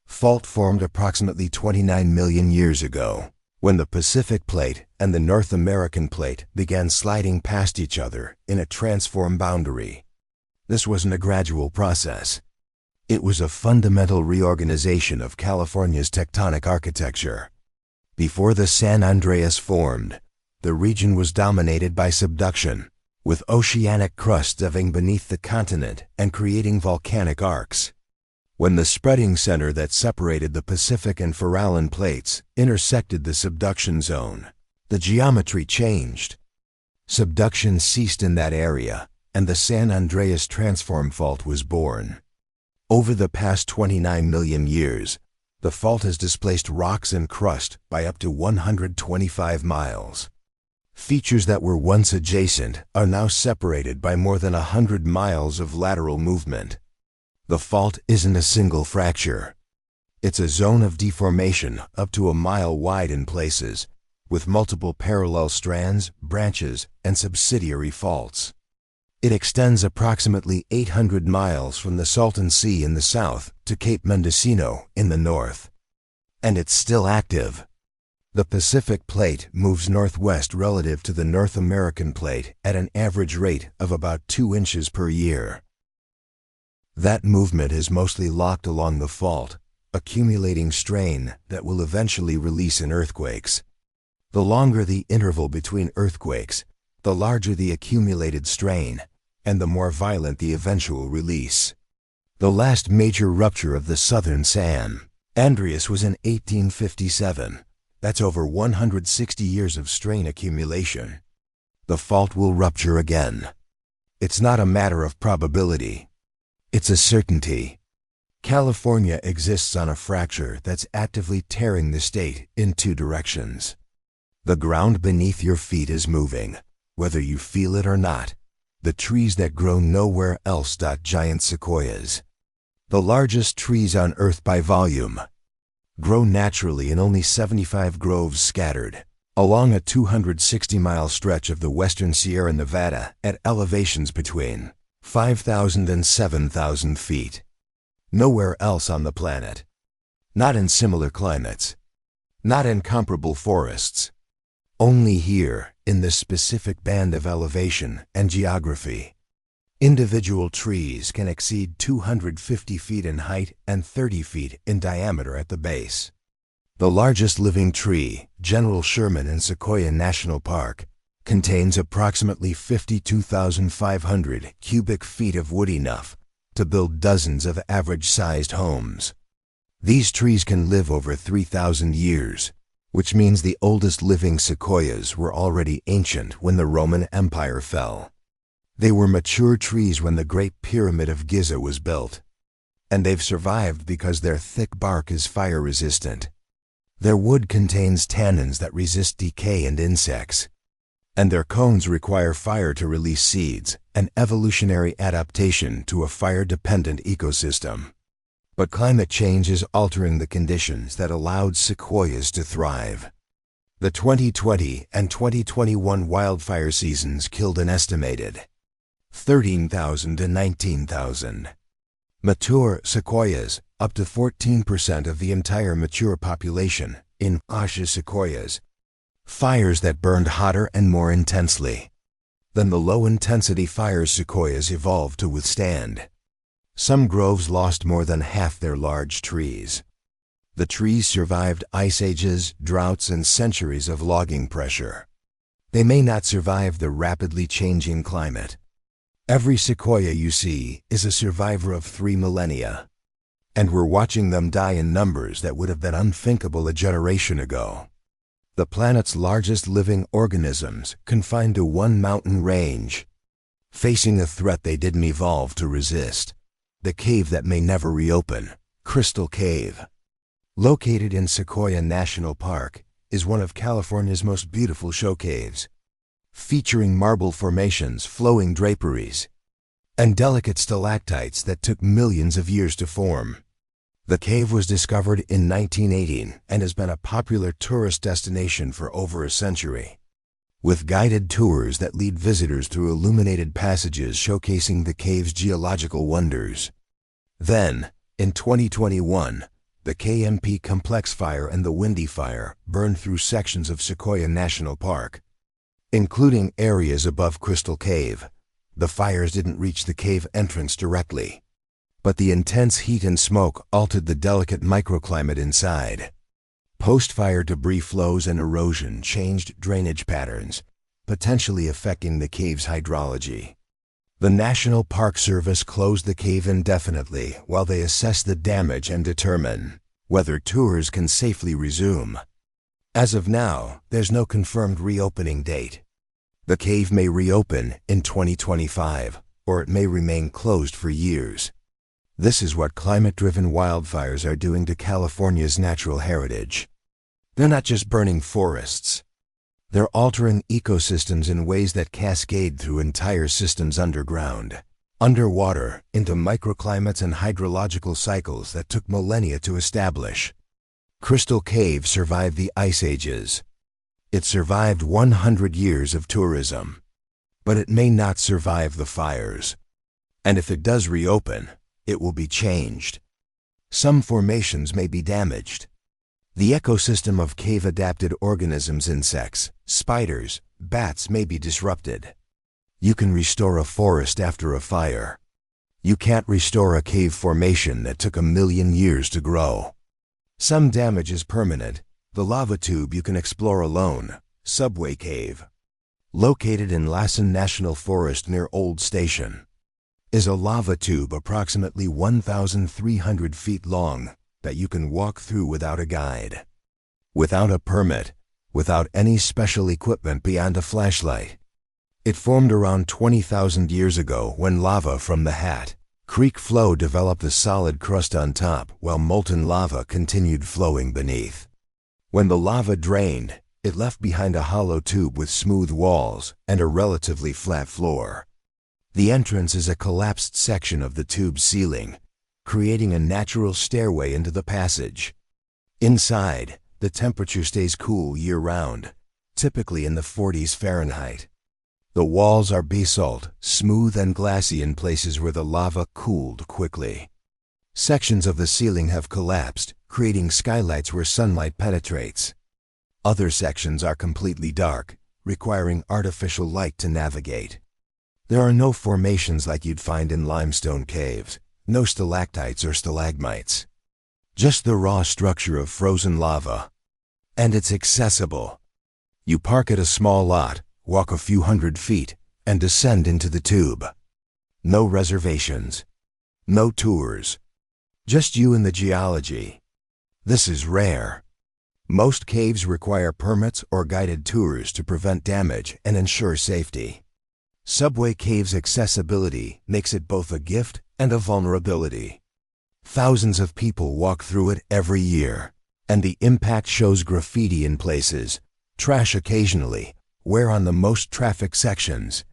Fault, formed approximately 29 million years ago, when the Pacific Plate and the North American Plate began sliding past each other in a transform boundary. This wasn't a gradual process. It was a fundamental reorganization of California's tectonic architecture. Before the San Andreas formed, the region was dominated by subduction, with oceanic crust delving beneath the continent and creating volcanic arcs. When the spreading center that separated the Pacific and Farallon plates intersected the subduction zone, the geometry changed. Subduction ceased in that area, and the San Andreas Transform Fault was born. Over the past 29 million years, the fault has displaced rocks and crust by up to 125 miles. Features that were once adjacent are now separated by more than 100 miles of lateral movement. The fault isn't a single fracture. It's a zone of deformation up to 1 mile wide in places, with multiple parallel strands, branches, and subsidiary faults. It extends approximately 800 miles from the Salton Sea in the south to Cape Mendocino in the north. And it's still active. The Pacific Plate moves northwest relative to the North American Plate at an average rate of about 2 inches per year. That movement is mostly locked along the fault, accumulating strain that will eventually release in earthquakes. The longer the interval between earthquakes, the larger the accumulated strain, and the more violent the eventual release. The last major rupture of the southern San Andreas was in 1857. That's over 160 years of strain accumulation. The fault will rupture again. It's not a matter of probability. It's a certainty. California exists on a fracture that's actively tearing the state in 2 directions. The ground beneath your feet is moving, whether you feel it or not. The trees that grow nowhere else. Giant sequoias, the largest trees on Earth by volume, grow naturally in only 75 groves scattered, along a 260-mile stretch of the western Sierra Nevada at elevations between 5,000 and 7,000 feet. Nowhere else on the planet. Not in similar climates. Not in comparable forests. Only here, in this specific band of elevation and geography. Individual trees can exceed 250 feet in height and 30 feet in diameter at the base. The largest living tree, General Sherman in Sequoia National Park, contains approximately 52,500 cubic feet of wood, enough to build dozens of average-sized homes. These trees can live over 3,000 years, which means the oldest living sequoias were already ancient when the Roman Empire fell. They were mature trees when the Great Pyramid of Giza was built, and they've survived because their thick bark is fire-resistant. Their wood contains tannins that resist decay and insects, and their cones require fire to release seeds, an evolutionary adaptation to a fire-dependent ecosystem. But climate change is altering the conditions that allowed sequoias to thrive. The 2020 and 2021 wildfire seasons killed an estimated 13,000 to 19,000. Mature sequoias, up to 14% of the entire mature population, in Asha sequoias. Fires that burned hotter and more intensely than the low-intensity fires sequoias evolved to withstand. Some groves lost more than half their large trees. The trees survived ice ages, droughts, and centuries of logging pressure. They may not survive the rapidly changing climate. Every sequoia you see is a survivor of 3 millennia. And we're watching them die in numbers that would have been unthinkable a generation ago. The planet's largest living organisms confined to one mountain range, facing a threat they didn't evolve to resist. The cave that may never reopen, Crystal Cave. Located in Sequoia National Park, is one of California's most beautiful show caves, featuring marble formations, flowing draperies, and delicate stalactites that took millions of years to form. The cave was discovered in 1918 and has been a popular tourist destination for over a century, with guided tours that lead visitors through illuminated passages showcasing the cave's geological wonders. Then, in 2021, the KMP Complex Fire and the Windy Fire burned through sections of Sequoia National Park, including areas above Crystal Cave. The fires didn't reach the cave entrance directly, but the intense heat and smoke altered the delicate microclimate inside. Post-fire debris flows and erosion changed drainage patterns, potentially affecting the cave's hydrology. The National Park Service closed the cave indefinitely while they assess the damage and determine whether tours can safely resume. As of now, there's no confirmed reopening date. The cave may reopen in 2025, or it may remain closed for years. This is what climate-driven wildfires are doing to California's natural heritage. They're not just burning forests. They're altering ecosystems in ways that cascade through entire systems underground, underwater, into microclimates and hydrological cycles that took millennia to establish. Crystal Cave survived the ice ages. It survived 100 years of tourism. But it may not survive the fires. And if it does reopen, it will be changed. Some formations may be damaged. The ecosystem of cave-adapted organisms, insects, spiders, bats may be disrupted. You can restore a forest after a fire. You can't restore a cave formation that took 1 million years to grow. Some damage is permanent. The lava tube you can explore alone, Subway Cave, located in Lassen National Forest near Old Station, is a lava tube approximately 1,300 feet long that you can walk through without a guide, without a permit, without any special equipment beyond a flashlight. It formed around 20,000 years ago when lava from the Hat Creek flow developed a solid crust on top while molten lava continued flowing beneath. When the lava drained, it left behind a hollow tube with smooth walls and a relatively flat floor. The entrance is a collapsed section of the tube's ceiling, creating a natural stairway into the passage. Inside, the temperature stays cool year-round, typically in the 40s Fahrenheit. The walls are basalt, smooth and glassy in places where the lava cooled quickly. Sections of the ceiling have collapsed, creating skylights where sunlight penetrates. Other sections are completely dark, requiring artificial light to navigate. There are no formations like you'd find in limestone caves, no stalactites or stalagmites. Just the raw structure of frozen lava. And it's accessible. You park at a small lot, walk a few hundred feet, and descend into the tube. No reservations. No tours. Just you and the geology. This is rare. Most caves require permits or guided tours to prevent damage and ensure safety. Subway Caves accessibility makes it both a gift and a vulnerability. Thousands of people walk through it every year, and the impact shows graffiti in places, trash occasionally, wear on the most trafficked sections.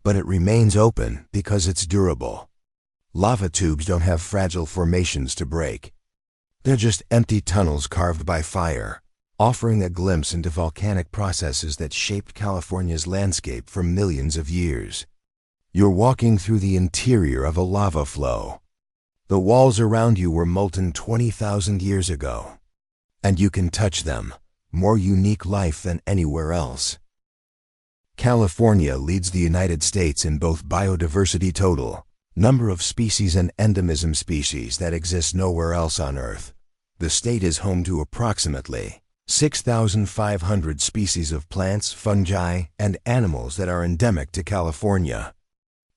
But it remains open because it's durable. Lava tubes don't have fragile formations to break. They're just empty tunnels carved by fire, offering a glimpse into volcanic processes that shaped California's landscape for millions of years. You're walking through the interior of a lava flow. The walls around you were molten 20,000 years ago. And you can touch them, more unique life than anywhere else. California leads the United States in both biodiversity total, number of species and endemism species that exist nowhere else on Earth. The state is home to approximately 6,500 species of plants, fungi, and animals that are endemic to California.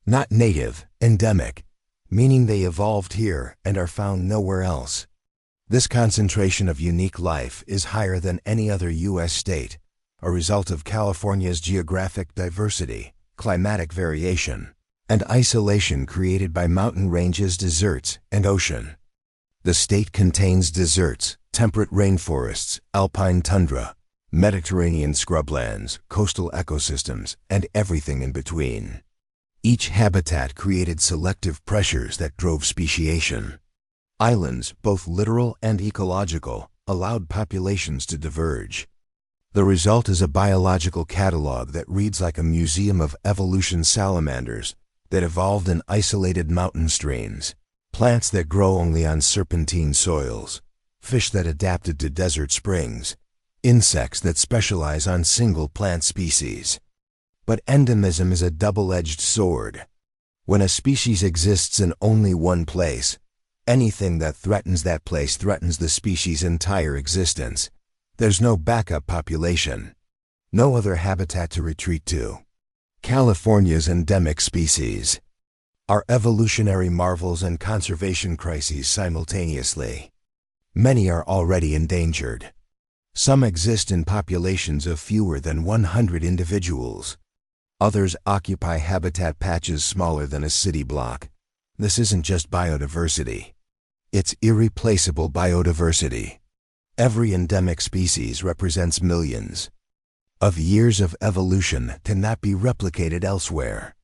Not native, endemic, meaning they evolved here and are found nowhere else. This concentration of unique life is higher than any other U.S. state, a result of California's geographic diversity, climatic variation, and isolation created by mountain ranges, deserts, and ocean. The state contains deserts, temperate rainforests, alpine tundra, Mediterranean scrublands, coastal ecosystems, and everything in between. Each habitat created selective pressures that drove speciation. Islands, both literal and ecological, allowed populations to diverge. The result is a biological catalog that reads like a museum of evolution: salamanders that evolved in isolated mountain streams, plants that grow only on serpentine soils, fish that adapted to desert springs, insects that specialize on single plant species. But endemism is a double-edged sword. When a species exists in only one place, anything that threatens that place threatens the species' entire existence. There's no backup population, no other habitat to retreat to. California's endemic species are evolutionary marvels and conservation crises simultaneously. Many are already endangered. Some exist in populations of fewer than 100 individuals. Others occupy habitat patches smaller than a city block. This isn't just biodiversity. It's irreplaceable biodiversity. Every endemic species represents millions of years of evolution cannot be replicated elsewhere.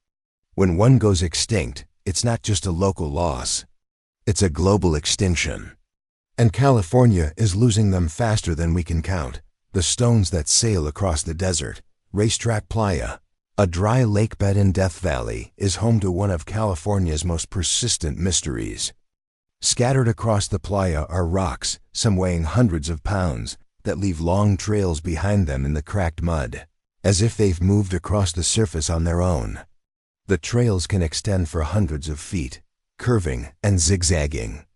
When one goes extinct, it's not just a local loss. It's a global extinction. And California is losing them faster than we can count. The stones that sail across the desert, Racetrack Playa, a dry lakebed in Death Valley, is home to one of California's most persistent mysteries. Scattered across the playa are rocks, some weighing hundreds of pounds, that leave long trails behind them in the cracked mud, as if they've moved across the surface on their own. The trails can extend for hundreds of feet, curving and zigzagging,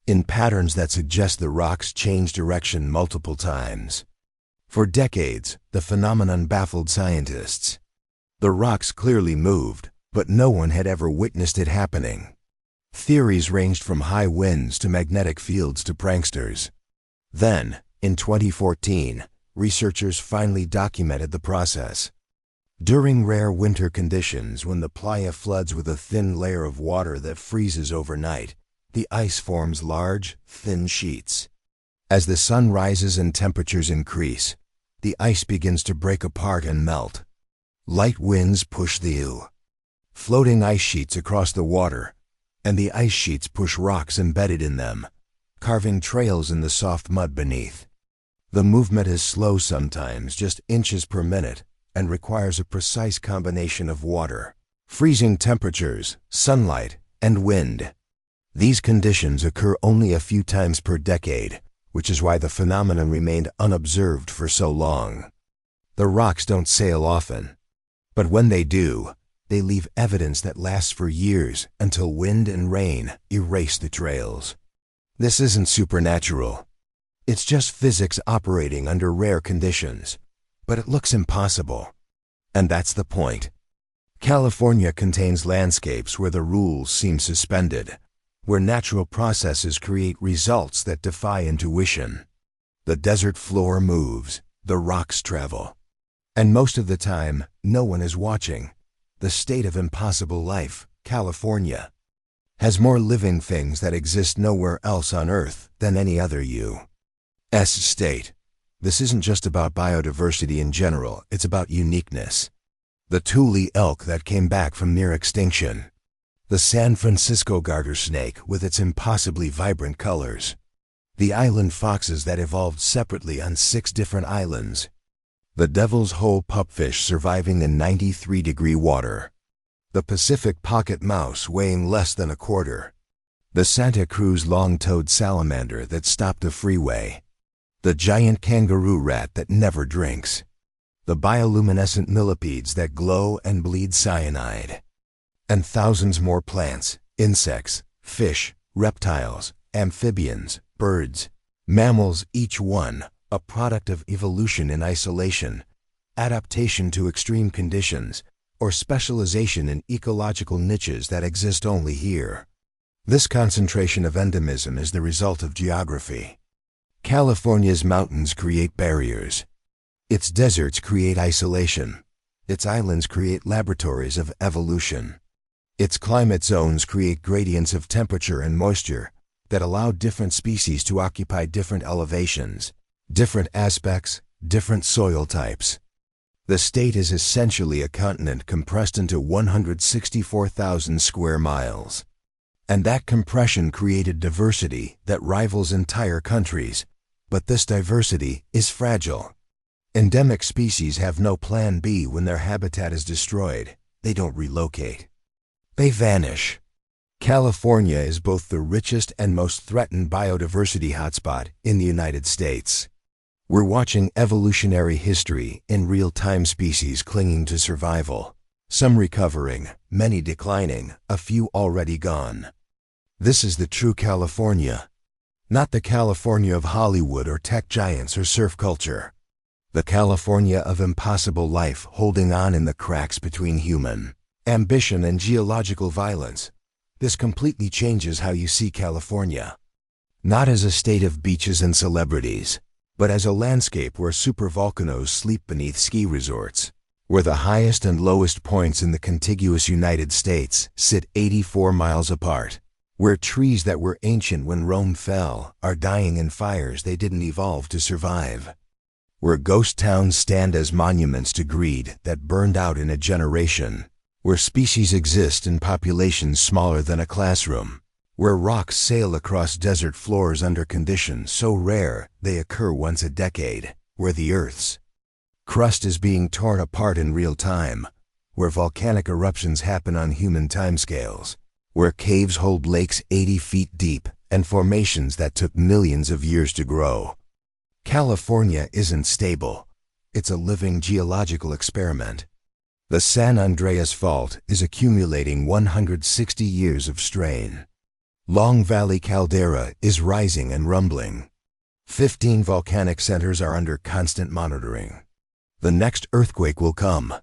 in patterns that suggest the rocks change direction multiple times. For decades, the phenomenon baffled scientists. The rocks clearly moved, but no one had ever witnessed it happening. Theories ranged from high winds to magnetic fields to pranksters. Then, in 2014, researchers finally documented the process. During rare winter conditions, when the playa floods with a thin layer of water that freezes overnight, the ice forms large, thin sheets. As the sun rises and temperatures increase, the ice begins to break apart and melt. Light winds push the floating ice sheets across the water, and the ice sheets push rocks embedded in them, carving trails in the soft mud beneath. The movement is slow sometimes, just inches per minute, and requires a precise combination of water, freezing temperatures, sunlight, and wind. These conditions occur only a few times per decade, which is why the phenomenon remained unobserved for so long. The rocks don't sail often, but when they do, they leave evidence that lasts for years until wind and rain erase the trails. This isn't supernatural. It's just physics operating under rare conditions, but it looks impossible. And that's the point. California contains landscapes where the rules seem suspended, where natural processes create results that defy intuition. The desert floor moves, the rocks travel. And most of the time, no one is watching. The state of impossible life, California, has more living things that exist nowhere else on Earth than any other U.S. state. This isn't just about biodiversity in general, it's about uniqueness. The Thule elk that came back from near extinction. The San Francisco garter snake with its impossibly vibrant colors. The island foxes that evolved separately on 6 different islands. The devil's hole pupfish surviving in 93-degree water. The Pacific pocket mouse weighing less than a quarter. The Santa Cruz long-toed salamander that stopped a freeway. The giant kangaroo rat that never drinks. The bioluminescent millipedes that glow and bleed cyanide. And thousands more plants, insects, fish, reptiles, amphibians, birds, mammals, each one a product of evolution in isolation, adaptation to extreme conditions, or specialization in ecological niches that exist only here. This concentration of endemism is the result of geography. California's mountains create barriers. Its deserts create isolation. Its islands create laboratories of evolution. Its climate zones create gradients of temperature and moisture that allow different species to occupy different elevations, different aspects, different soil types. The state is essentially a continent compressed into 164,000 square miles. And that compression created diversity that rivals entire countries. But this diversity is fragile. Endemic species have no plan B when their habitat is destroyed. They don't relocate. They vanish. California is both the richest and most threatened biodiversity hotspot in the United States. We're watching evolutionary history in real time, species clinging to survival, some recovering, many declining, a few already gone. This is the true California, not the California of Hollywood or tech giants or surf culture. The California of impossible life holding on in the cracks between human ambition and geological violence. This completely changes how you see California. Not as a state of beaches and celebrities, but as a landscape where supervolcanoes sleep beneath ski resorts, where the highest and lowest points in the contiguous United States sit 84 miles apart, where trees that were ancient when Rome fell are dying in fires they didn't evolve to survive, where ghost towns stand as monuments to greed that burned out in a generation, where species exist in populations smaller than a classroom, where rocks sail across desert floors under conditions so rare they occur once a decade, where the Earth's crust is being torn apart in real time, where volcanic eruptions happen on human timescales, where caves hold lakes 80 feet deep and formations that took millions of years to grow. California isn't stable. It's a living geological experiment. The San Andreas Fault is accumulating 160 years of strain. Long Valley Caldera is rising and rumbling. 15 volcanic centers are under constant monitoring. The next earthquake will come.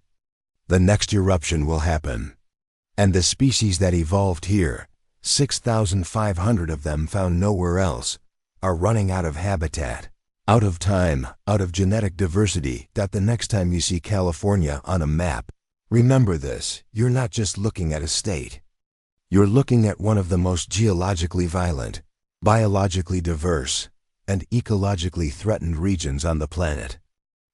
The next eruption will happen. And the species that evolved here, 6,500 of them found nowhere else, are running out of habitat, out of time, out of genetic diversity. That the next time you see California on a map, remember this: you're not just looking at a state. You're looking at one of the most geologically violent, biologically diverse, and ecologically threatened regions on the planet,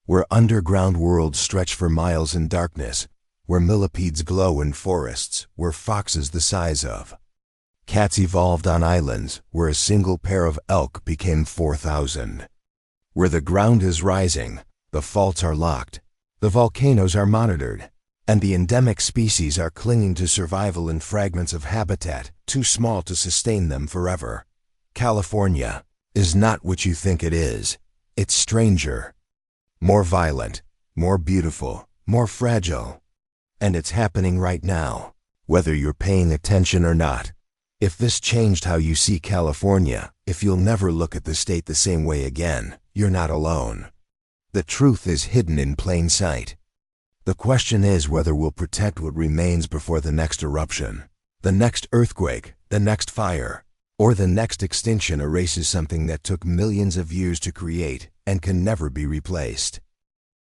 where underground worlds stretch for miles in darkness, where millipedes glow in forests, where foxes the size of cats evolved on islands, where a single pair of elk became 4,000, where the ground is rising, the faults are locked, the volcanoes are monitored, and the endemic species are clinging to survival in fragments of habitat too small to sustain them forever. California is not what you think it is. It's stranger, more violent, more beautiful, more fragile. And it's happening right now, whether you're paying attention or not. If this changed how you see California, if you'll never look at the state the same way again, you're not alone. The truth is hidden in plain sight. The question is whether we'll protect what remains before the next eruption, the next earthquake, the next fire, or the next extinction erases something that took millions of years to create and can never be replaced.